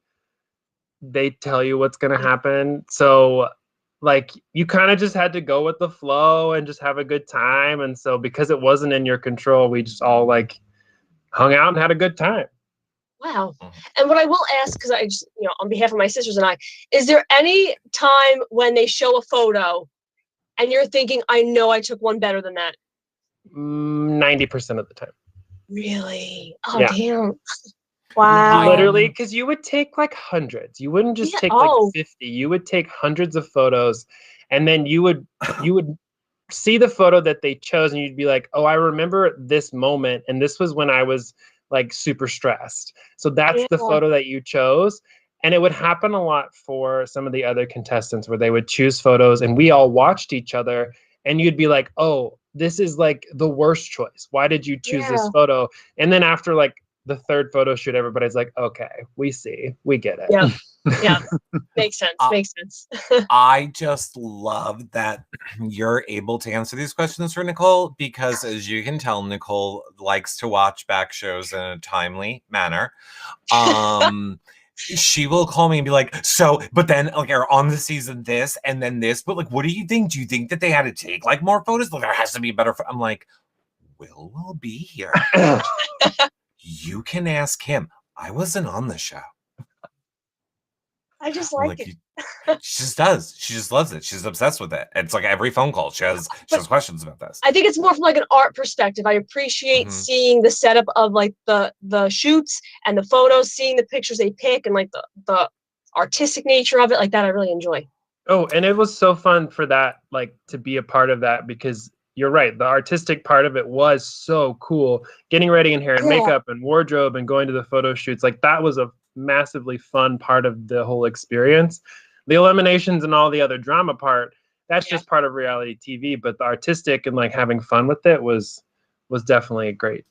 they tell you what's going to happen. So like you kind of just had to go with the flow and just have a good time. And so because it wasn't in your control, we just all like hung out and had a good time. Wow. And what I will ask, because I just, on behalf of my sisters and I, is there any time when they show a photo and you're thinking, I know I took one better than that? 90% of the time. Really? Oh, yeah. Damn. Wow. Literally, because you would take like hundreds. You wouldn't just take like 50. You would take hundreds of photos, and then you would see the photo that they chose, and you'd be like, oh, I remember this moment, and this was when I was like super stressed. So that's the photo that you chose. And it would happen a lot for some of the other contestants where they would choose photos and we all watched each other and you'd be like, oh, this is like the worst choice. Why did you choose this photo? And then after like the third photo shoot, everybody's like, okay, we see, we get it. Yeah. Yeah. Makes sense. Makes sense. I just love that you're able to answer these questions for Nicole because, as you can tell, Nicole likes to watch back shows in a timely manner. She will call me and be like, so, but then like are on the season this and then this, but like, what do you think? Do you think that they had to take like more photos? Like, there has to be a better. I'm like, Will be here. You can ask him. I wasn't on the show. I just like it. She just does. She just loves it. She's obsessed with it. It's like every phone call. She has questions about this. I think it's more from like an art perspective. I appreciate seeing the setup of like the shoots and the photos, seeing the pictures they pick and like the artistic nature of it. Like that, I really enjoy. Oh, and it was so fun for that, like to be a part of that because you're right. The artistic part of it was so cool. Getting ready in hair and makeup and wardrobe and going to the photo shoots. Like that was a massively fun part of the whole experience. The eliminations and all the other drama part, that's just part of reality TV, but the artistic and like having fun with it was definitely great.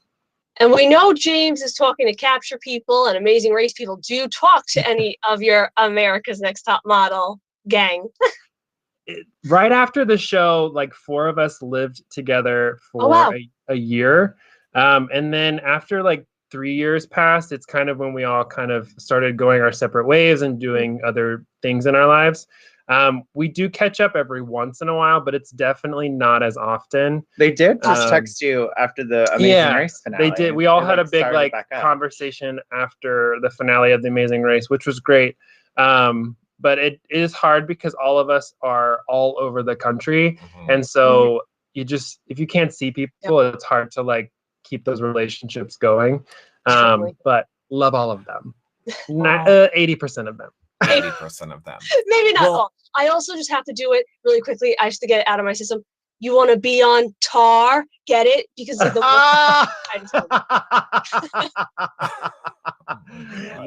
And we know James is talking to capture people and Amazing Race people. Do you talk to any of your America's Next Top Model gang? Right after the show, like 4 of us lived together for a year. And then after like 3 years passed, it's kind of when we all kind of started going our separate ways and doing other things in our lives. We do catch up every once in a while, but it's definitely not as often. They did just text you after the Amazing Race finale. They did. We all had a big like conversation after the finale of the Amazing Race, which was great. But it is hard because all of us are all over the country. And so if you can't see people, it's hard to like keep those relationships going. But love all of them. 80% of them. 80% of them. Maybe not all. I also just have to do it really quickly. I just to get it out of my system. You want to be on Tar? Get it? Because of the that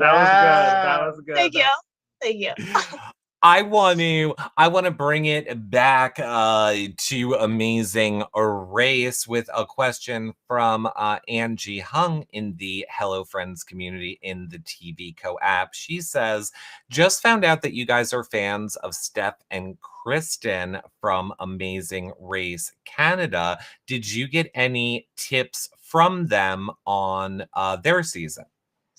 was good. Thank you. Thank you. I want to bring it back to Amazing Race with a question from Angie Hung in the Hello Friends community in the TV Co app. She says, just found out that you guys are fans of Steph and Kristen from Amazing Race Canada. Did you get any tips from them on their season?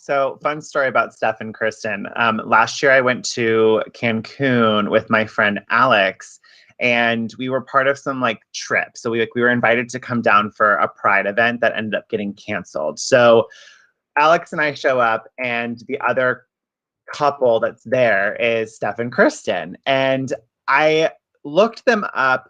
So, fun story about Steph and Kristen. Last year, I went to Cancun with my friend Alex, and we were part of some like trip. So we were invited to come down for a Pride event that ended up getting canceled. So Alex and I show up, and the other couple that's there is Steph and Kristen, and I looked them up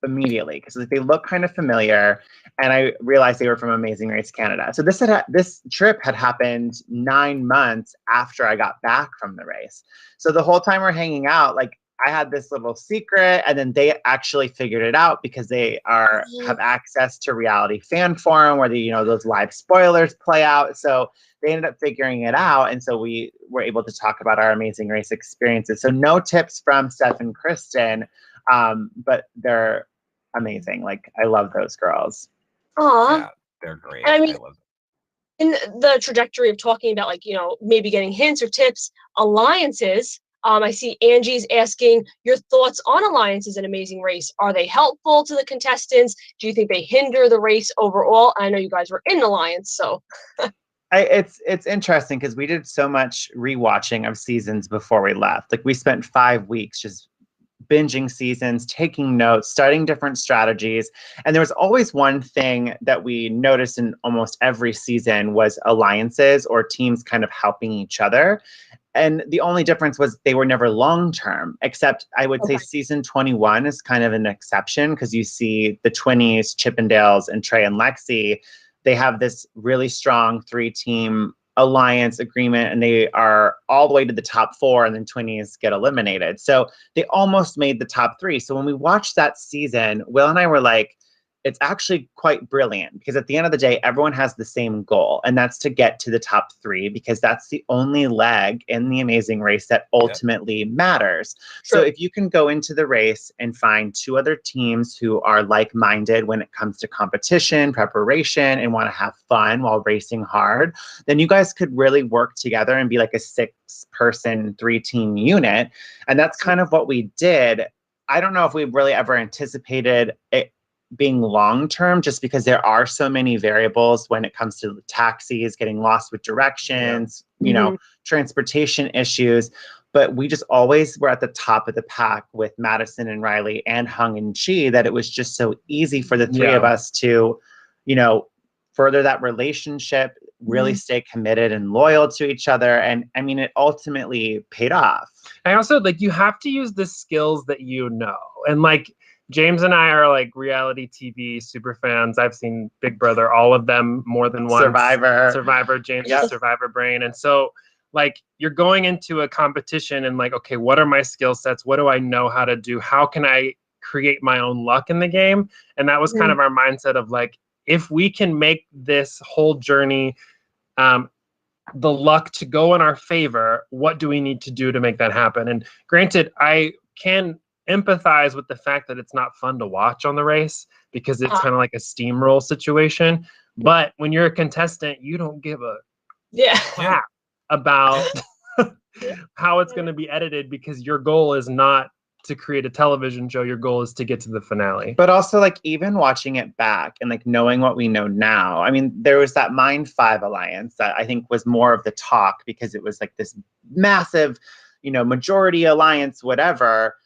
immediately because they look kind of familiar, and I realized they were from Amazing Race Canada. So this trip had happened 9 months after I got back from the race. So the whole time we're hanging out, like I had this little secret, and then they actually figured it out because they have access to Reality Fan Forum where those live spoilers play out. So they ended up figuring it out, and so we were able to talk about our Amazing Race experiences. So no tips from Steph and Kristen. But they're amazing. Like I love those girls. Aw. Yeah, they're great. And I mean, in the trajectory of talking about, like, maybe getting hints or tips, alliances. I see Angie's asking your thoughts on alliances in Amazing Race. Are they helpful to the contestants? Do you think they hinder the race overall? I know you guys were in alliance, so. It's interesting because we did so much rewatching of seasons before we left. Like, we spent 5 weeks just binging seasons, taking notes, studying different strategies. And there was always one thing that we noticed in almost every season was alliances or teams kind of helping each other. And the only difference was they were never long-term, except I would say season 21 is kind of an exception because you see the Twinnies, Chippendales, and Trey and Lexi. They have this really strong 3-team alliance agreement, and they are all the way to the top 4, and then Twinnies get eliminated. So they almost made the top 3. So when we watched that season, Will and I were like, it's actually quite brilliant because at the end of the day, everyone has the same goal, and that's to get to the top 3 because that's the only leg in the Amazing Race that ultimately matters. Sure. So if you can go into the race and find 2 other teams who are like-minded when it comes to competition, preparation, and want to have fun while racing hard, then you guys could really work together and be like a 6-person, 3-team unit. And that's kind of what we did. I don't know if we really ever anticipated it being long-term just because there are so many variables when it comes to the taxis, getting lost with directions, transportation issues. But we just always were at the top of the pack with Madison and Riley and Hung and Chi, that it was just so easy for the 3 of us to, further that relationship, really stay committed and loyal to each other. And I mean, it ultimately paid off. I also, you have to use the skills that and James and I are reality TV super fans. I've seen Big Brother, all of them more than once. Survivor, James' Survivor brain. And so you're going into a competition and okay, what are my skill sets? What do I know how to do? How can I create my own luck in the game? And that was kind of our mindset of if we can make this whole journey, the luck to go in our favor, what do we need to do to make that happen? And granted, I can empathize with the fact that it's not fun to watch on the race because it's kind of like a steamroll situation. But when you're a contestant, you don't give a crap about how it's going to be edited because your goal is not to create a television show. Your goal is to get to the finale. But also even watching it back and knowing what we know now. I mean, there was that Mind 5 alliance that I think was more of the talk because it was this massive, majority alliance, whatever.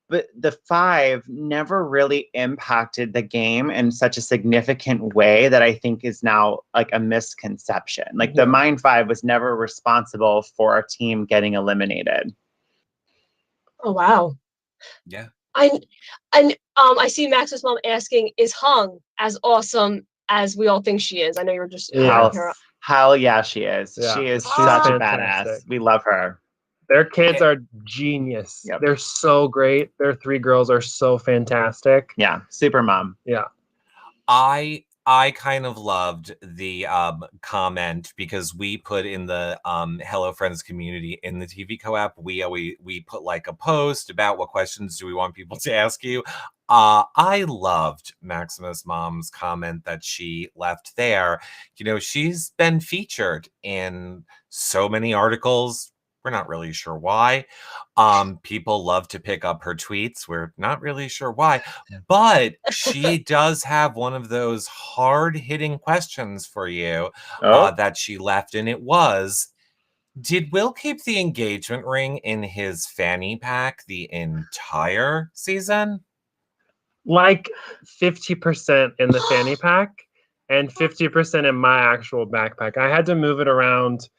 But the 5 never really impacted the game in such a significant way that I think is now a misconception. The Mind 5 was never responsible for our team getting eliminated. Oh, wow. Yeah. I see Max's mom asking, is Hung as awesome as we all think she is? I know you were just hell yeah, she is. Yeah. She is such a badass. We love her. Their kids are genius. Yep. They're so great. Their 3 girls are so fantastic. Yeah, super mom. Yeah. I kind of loved the comment because we put in the Hello Friends community in the TV Co-op, we put a post about what questions do we want people to ask you. I loved Maximus' mom's comment that she left there. She's been featured in so many articles. We're not really sure why. People love to pick up her tweets. We're not really sure why. But she does have one of those hard-hitting questions for you that she left. And it was, did Will keep the engagement ring in his fanny pack the entire season? 50% in the fanny pack and 50% in my actual backpack. I had to move it around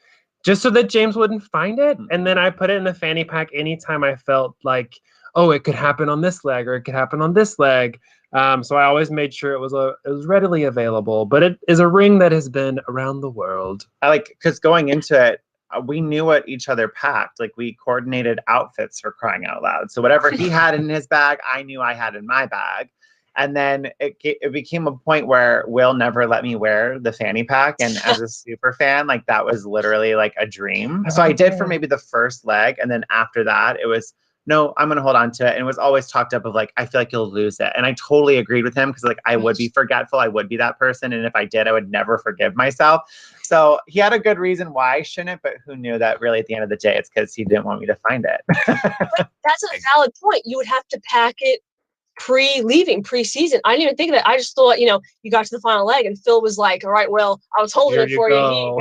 just so that James wouldn't find it. And then I put it in the fanny pack anytime I felt it could happen on this leg or it could happen on this leg. So I always made sure it was readily available. But it is a ring that has been around the world. Because going into it, we knew what each other packed. We coordinated outfits, for crying out loud. So whatever he had in his bag, I knew I had in my bag. And then it became a point where Will never let me wear the fanny pack. And as a super fan, that was literally a dream. So I did for maybe the first leg. And then after that, it was no, I'm going to hold on to it. And it was always talked up of like, I feel like you'll lose it. And I totally agreed with him because like I would be forgetful. I would be that person. And if I did, I would never forgive myself. So he had a good reason why I shouldn't, but who knew that really at the end of the day, it's because he didn't want me to find it. But that's a valid point. You would have to pack it pre-season. I didn't even think of that. I just thought, you got to the final leg and Phil was like, all right, Will, I was holding Here it for you. go.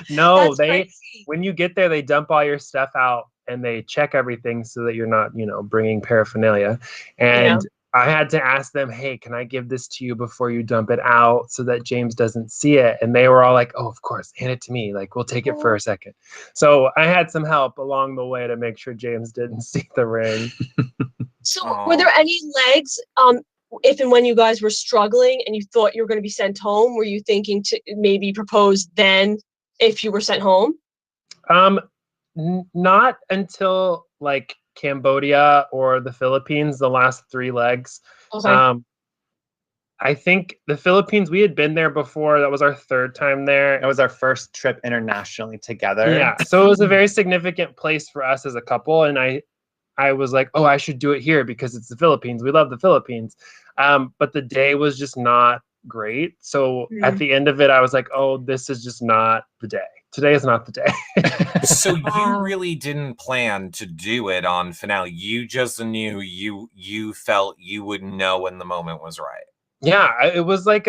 No, That's crazy. when you get there, they dump all your stuff out and they check everything so that you're not, bringing paraphernalia. And I had to ask them, hey, can I give this to you before you dump it out so that James doesn't see it? And they were all like, oh, of course, hand it to me. Like, we'll take it for a second. So I had some help along the way to make sure James didn't see the ring. So were there any legs, if and when you guys were struggling and you thought you were going to be sent home, were you thinking to maybe propose then if you were sent home? Not until like Cambodia or the Philippines, the last 3 legs. Okay. I think the Philippines, we had been there before. That was our 3rd time there. It was our first trip internationally together. Yeah. So it was a very significant place for us as a couple. And I was like, oh, I should do it here because it's the Philippines. We love the Philippines. But the day was just not great. So at the end of it, I was like, oh, this is just not the day. Today is not the day. So you really didn't plan to do it on finale. You just knew you felt you would know when the moment was right. Yeah, it was like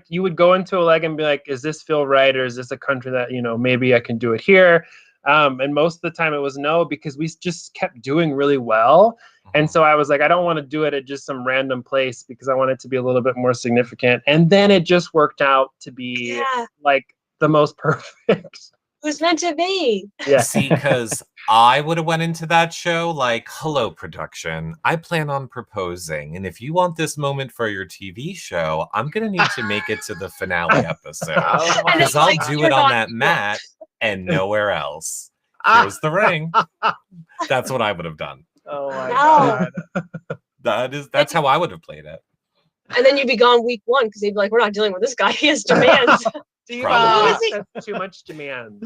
you would go into a leg and be like, is this feel right? Or is this a country that, maybe I can do it here? And most of the time it was no, because we just kept doing really well. And so I was like, I don't want to do it at just some random place because I want it to be a little bit more significant. And then it just worked out to be like the most perfect. It was meant to be. Yeah. See, because I would have went into that show like, hello, production. I plan on proposing. And if you want this moment for your TV show, I'm going to need to make it to the finale episode. Because I'll do it on that mat and nowhere else. Here's the ring. That's what I would have done. Oh my God. That's how I would have played it. And then you'd be gone week 1 because they'd be like, we're not dealing with this guy. He has demands. That's too much demand.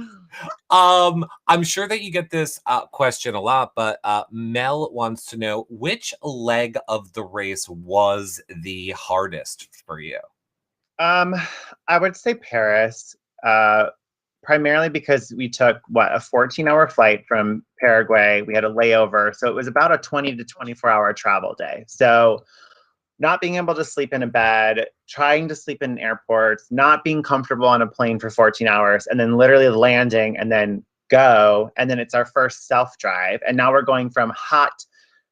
I'm sure that you get this question a lot, but Mel wants to know which leg of the race was the hardest for you? I would say Paris, primarily because we took a 14-hour flight from Paraguay. We had a layover, so it was about a 20 to 24-hour travel day. So not being able to sleep in a bed, trying to sleep in airports, not being comfortable on a plane for 14 hours, and then literally landing and then go. And then it's our first self-drive. And now we're going from hot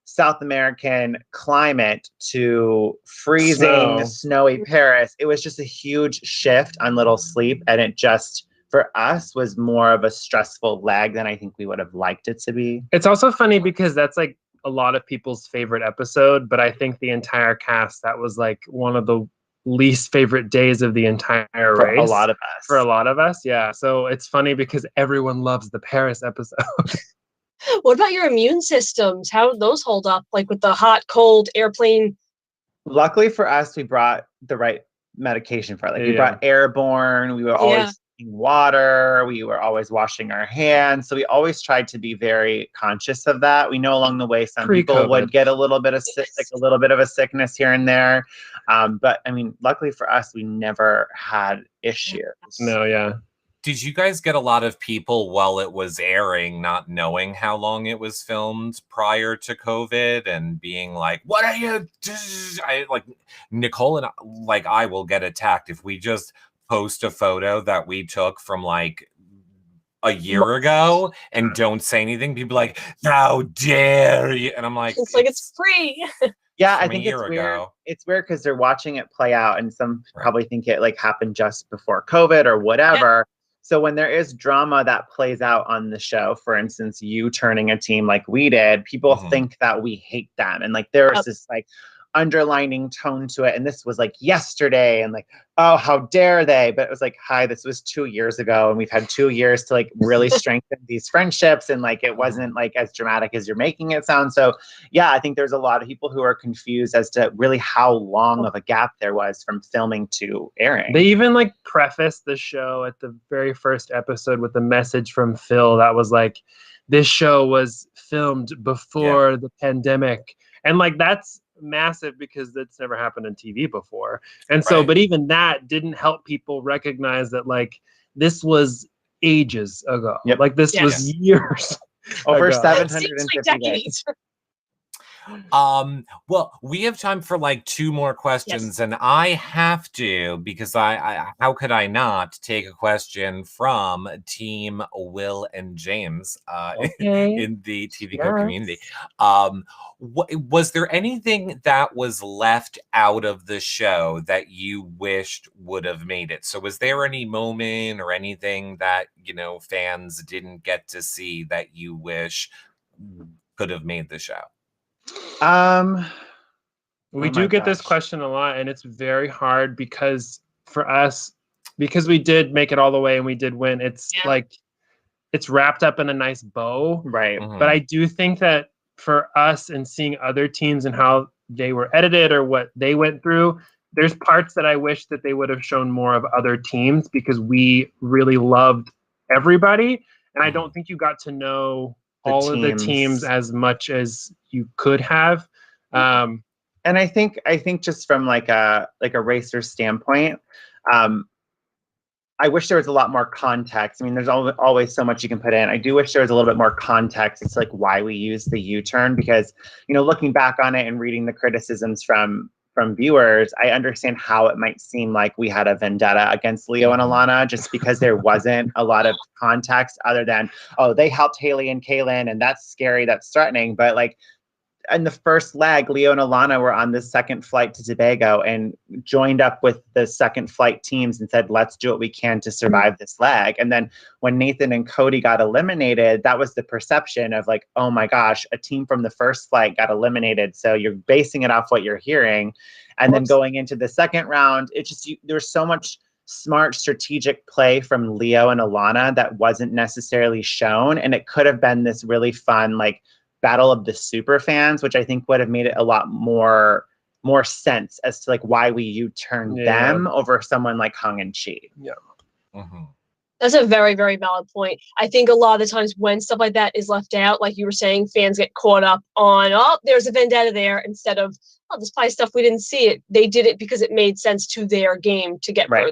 South American climate to freezing, snowy Paris. It was just a huge shift on little sleep. And it just, for us, was more of a stressful leg than I think we would have liked it to be. It's also funny because that's like a lot of people's favorite episode, but I think the entire cast, that was like one of the least favorite days of the entire race. For a lot of us. Yeah. So it's funny because everyone loves the Paris episode. What about your immune systems? How did those hold up? Like with the hot, cold airplane? Luckily for us, we brought the right medication for it. Like we brought Airborne. We were always drinking water. We were always washing our hands. So we always tried to be very conscious of that. We know along the way some people would get a little bit of a sickness here and there. But I mean, luckily for us, we never had issues. No, yeah. Did you guys get a lot of people while it was airing not knowing how long it was filmed prior to COVID and being like, what are you? Like Nicole and I will get attacked if we just post a photo that we took from like a year ago and don't say anything. People like, how dare you? And I'm like, it's like it's free. Yeah, I think it's weird. It's weird because they're watching it play out, and some probably think it like happened just before COVID or whatever. Yeah. So when there is drama that plays out on the show, for instance, you turning a team like we did, people think that we hate them, and like there is this like underlining tone to it. And this was like yesterday, and like, oh, how dare they? But it was like, hi, this was 2 years ago, and we've had 2 years to like really strengthen these friendships, and like it wasn't like as dramatic as you're making it sound. So yeah, I think there's a lot of people who are confused as to really how long of a gap there was from filming to airing. They even like prefaced the show at the very first episode with a message from Phil that was like, this show was filmed before the pandemic. And like, that's massive because that's never happened on TV before. And so, but even that didn't help people recognize that like, this was ages ago. Like this was years over ago. 750 days. Well, we have time for like 2 more questions, and I have to, because I how could I not take a question from Team Will and James in the TV Co community. Was there anything that was left out of the show that you wished would have made it? So was there any moment or anything that, you know, fans didn't get to see that you wish could have made the show? We do get this question a lot, and it's very hard because for us, because we did make it all the way and we did win, it's like it's wrapped up in a nice bow. Right. But I do think that for us and seeing other teams and how they were edited or what they went through, there's parts that I wish that they would have shown more of other teams because we really loved everybody. And I don't think you got to know all of the teams as much as you could have. And I think just from like a racer standpoint, I wish there was a lot more context. I mean, there's always so much you can put in. I do wish there was a little bit more context as to like why we use the U-turn, because, you know, looking back on it and reading the criticisms from viewers, I understand how it might seem like we had a vendetta against Leo and Alana just because there wasn't a lot of context other than, oh, they helped Haley and Kaylin and that's scary, that's threatening. But like in the first leg, Leo and Alana were on the second flight to Tobago and joined up with the second flight teams and said, let's do what we can to survive this leg. And then when Nathan and Cody got eliminated, that was the perception of like, oh my gosh, a team from the first flight got eliminated. So you're basing it off what you're hearing. And then going into the second round, it just, there's so much smart strategic play from Leo and Alana that wasn't necessarily shown. And it could have been this really fun, like, battle of the super fans, which I think would have made it a lot more sense as to like why we U-turned them over someone like Hung and Chi. That's a very, very valid point. I think a lot of the times when stuff like that is left out, like you were saying, fans get caught up on, oh, there's a vendetta there, instead of, oh, this probably stuff we didn't see it. They did it because it made sense to their game to get further.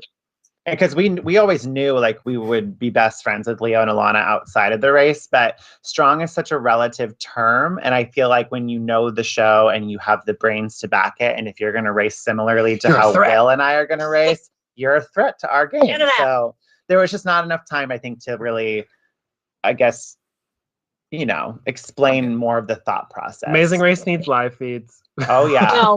And because we always knew like we would be best friends with Leo and Alana outside of the race, but strong is such a relative term. And I feel like when you know the show and you have the brains to back it, and if you're going to race similarly to how Will and I are going to race, you're a threat to our game. So there was just not enough time, I think, to really, I guess, you know, explain more of the thought process. Amazing Race needs live feeds. Oh, yeah.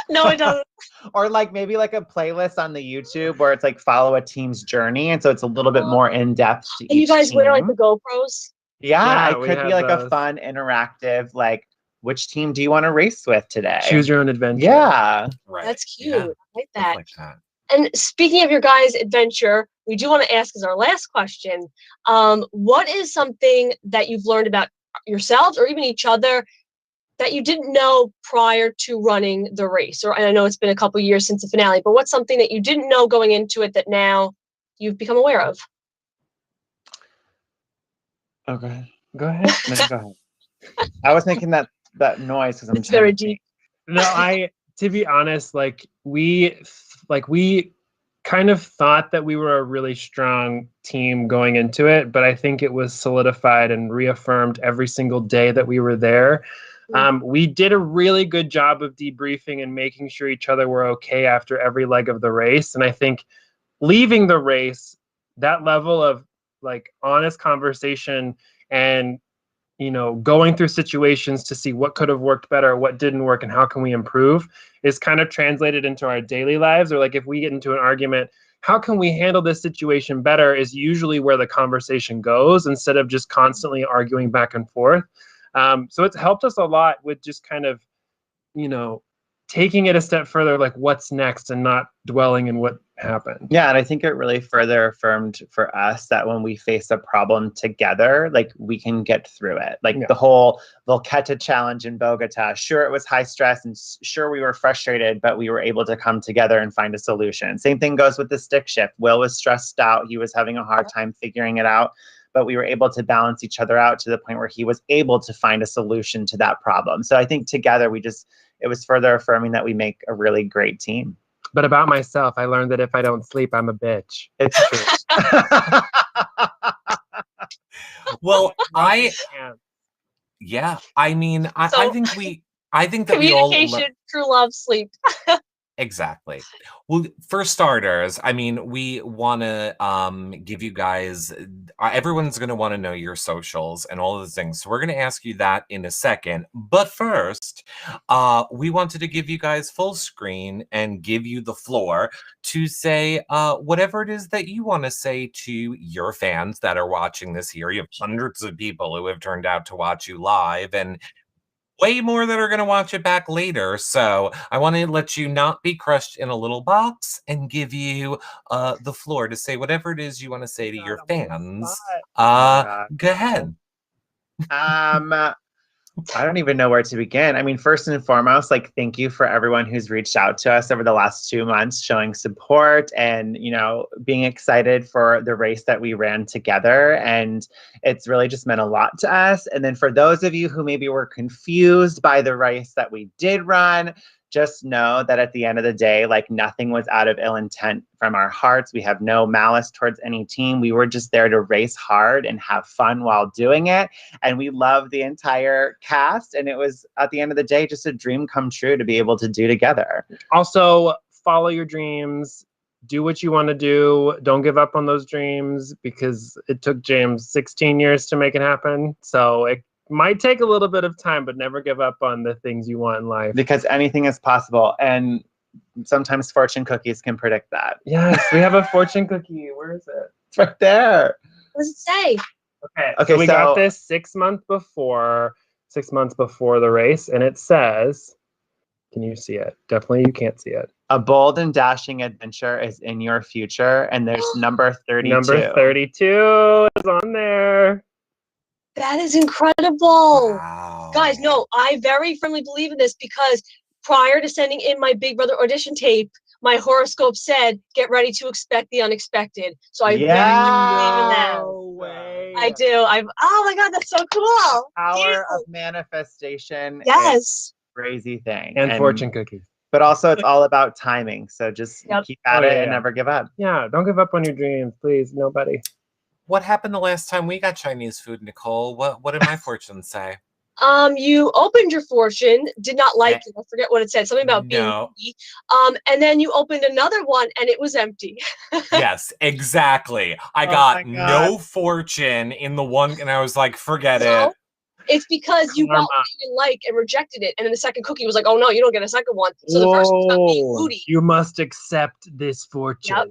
No, it doesn't. Or like maybe like a playlist on the YouTube where it's like follow a team's journey, and so it's a little bit more in depth. And you guys wear like the GoPros? Yeah, it could be like a fun, interactive, like, which team do you want to race with today? Choose your own adventure. Yeah, that's cute. I like that. And speaking of your guys' adventure, we do want to ask as our last question, what is something that you've learned about yourselves or even each other that you didn't know prior to running the race? Or I know it's been a couple years since the finale, but what's something that you didn't know going into it that now you've become aware of? Oh, go ahead. Go ahead. No, go ahead. I was making that noise because I'm very deep. No, to be honest, like we kind of thought that we were a really strong team going into it, but I think it was solidified and reaffirmed every single day that we were there. We did a really good job of debriefing and making sure each other were okay after every leg of the race. And I think leaving the race, that level of like honest conversation and, you know, going through situations to see what could have worked better, what didn't work, and how can we improve is kind of translated into our daily lives. Or like if we get into an argument, how can we handle this situation better is usually where the conversation goes instead of just constantly arguing back and forth. So it's helped us a lot with just kind of, you know, taking it a step further, like what's next and not dwelling in what happened. Yeah. And I think it really further affirmed for us that when we face a problem together, like we can get through it. Like the whole Volqueta challenge in Bogota, sure, it was high stress and sure we were frustrated, but we were able to come together and find a solution. Same thing goes with the stick shift. Will was stressed out. He was having a hard time figuring it out. but we were able to balance each other out to the point where he was able to find a solution to that problem. So I think together it was further affirming that we make a really great team. But about myself, I learned that if I don't sleep, I'm a bitch. It's true. Well, I think that we all communication, true love, sleep. exactly. Well, for starters, I mean, we want to give you guys, everyone's going to want to know your socials and all of the things. So we're going to ask you that in a second. But first, we wanted to give you guys full screen and give you the floor to say whatever it is that you want to say to your fans that are watching this here. You have hundreds of people who have turned out to watch you live, and way more that are going to watch it back later. So I want to let you not be crushed in a little box and give you the floor to say whatever it is you want to say to your fans. Go ahead. I don't even know where to begin. I mean, first and foremost, like, thank you for everyone who's reached out to us over the last 2 months, showing support and, being excited for the race that we ran together. And it's really just meant a lot to us. And then for those of you who maybe were confused by the race that we did run, just know that at the end of the day, like, nothing was out of ill intent from our hearts. We have no malice towards any team. We were just there to race hard and have fun while doing it. And we love the entire cast. And it was, at the end of the day, just a dream come true to be able to do together. Also, follow your dreams. Do what you want to do. Don't give up on those dreams, because it took James 16 years to make it happen. So it might take a little bit of time, but never give up on the things you want in life. Because anything is possible. And sometimes fortune cookies can predict that. Yes, we have a fortune cookie. Where is it? It's right there. What does it say? Okay, so we got this 6 months before the race, and it says, can you see it? Definitely you can't see it. A bold and dashing adventure is in your future, and there's number 32. Number 32 is on there. That is incredible. Wow. Guys, no, I very firmly believe in this, because prior to sending in my Big Brother audition tape, my horoscope said, get ready to expect the unexpected. So I very believe in that. No way. I do. Oh my God, that's so cool. Power of manifestation. Yes. Crazy thing. And fortune cookies. But also it's all about timing. So just keep at it and never give up. Yeah, don't give up on your dreams, please. Nobody. What happened the last time we got Chinese food, Nicole? What did my fortune say? You opened your fortune, did not like it. I forget what it said. Something about being empty. And then you opened another one and it was empty. Yes, exactly. I got no fortune in the one, and I was like, forget it. It's because you got what you like and rejected it. And then the second cookie was like, oh no, you don't get a second one. So the first one's about being moody. You must accept this fortune. Yep.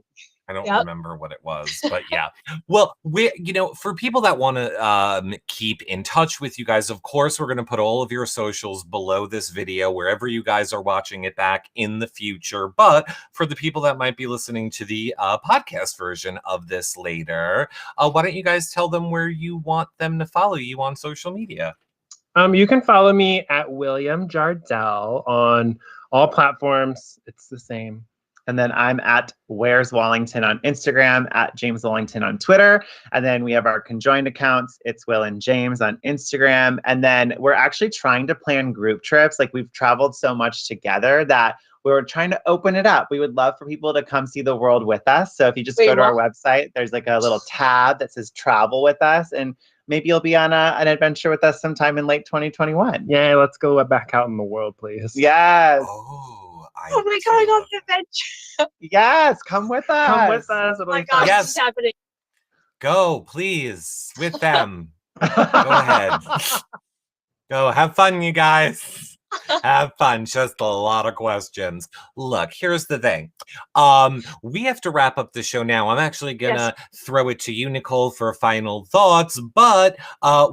I don't remember what it was, but yeah. Well, for people that want to keep in touch with you guys, of course, we're going to put all of your socials below this video, wherever you guys are watching it back in the future. But for the people that might be listening to the podcast version of this later, why don't you guys tell them where you want them to follow you on social media? You can follow me at William Jardell on all platforms. It's the same. And then I'm at Where's Wallington on Instagram, at James Wallington on Twitter. And then we have our conjoined accounts. It's Will and James on Instagram. And then we're actually trying to plan group trips. Like, we've traveled so much together that we were trying to open it up. We would love for people to come see the world with us. So if you just go to our website, there's like a little tab that says travel with us. And maybe you'll be on an adventure with us sometime in late 2021. Yeah, let's go back out in the world, please. Yes. Oh my God, I got an adventure. Yes, come with us. Come with us. Oh my gosh, Yes. this is happening. Go, please, with them. Go ahead. Go, have fun, you guys. Have fun. Just a lot of questions. Look, here's the thing. We have to wrap up the show now. I'm actually gonna throw it to you, Nicole, for final thoughts, but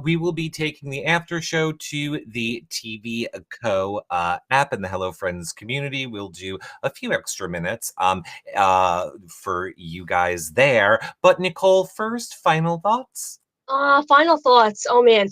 we will be taking the after show to the TV Co app in the Hello Friends community. We'll do a few extra minutes for you guys there. But Nicole, first, final thoughts? Final thoughts. Oh man.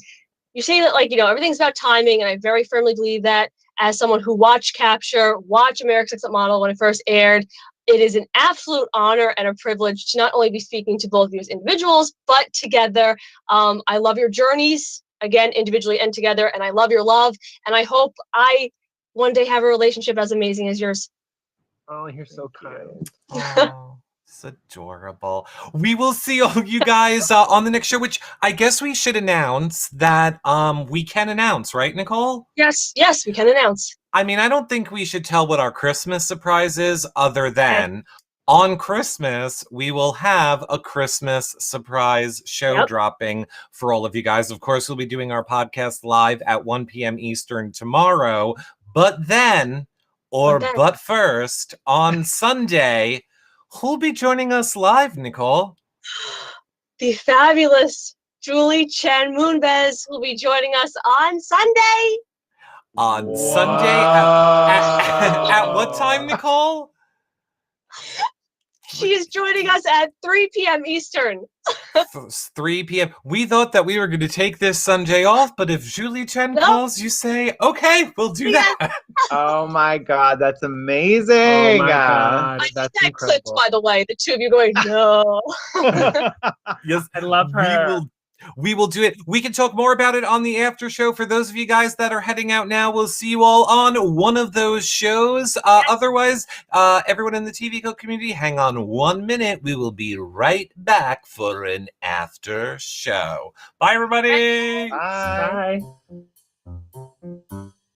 You say that, like, everything's about timing, and I very firmly believe that as someone who watched Capture, watched America's Next Top Model when it first aired. It is an absolute honor and a privilege to not only be speaking to both of you as individuals, but together. I love your journeys, again, individually and together, and I love your love. And I hope I one day have a relationship as amazing as yours. Oh, you're so kind. Oh, it's adorable. We will see all you guys on the next show, which I guess we should announce that we can announce, right, Nicole? Yes, we can announce. I mean, I don't think we should tell what our Christmas surprise is, other than on Christmas, we will have a Christmas surprise show dropping for all of you guys. Of course, we'll be doing our podcast live at 1 p.m. Eastern tomorrow. But then, but first, on Sunday, who'll be joining us live, Nicole? The fabulous Julie Chen Moonves will be joining us on Sunday. On Sunday at what time, Nicole? She is joining us at 3 p.m. Eastern. 3 p.m. We thought that we were going to take this Sunday off, but if Julie Chen calls, you say, okay, we'll do that. Oh my God, that's amazing. Oh my God, I that's think that incredible. clipped, by the way, the two of you going, no. Yes, I love her. We will do it. We can talk more about it on the after show. For those of you guys that are heading out now, we'll see you all on one of those shows. Otherwise, everyone in the TV Code community, hang on 1 minute. We will be right back for an after show. Bye, everybody. Bye. Bye.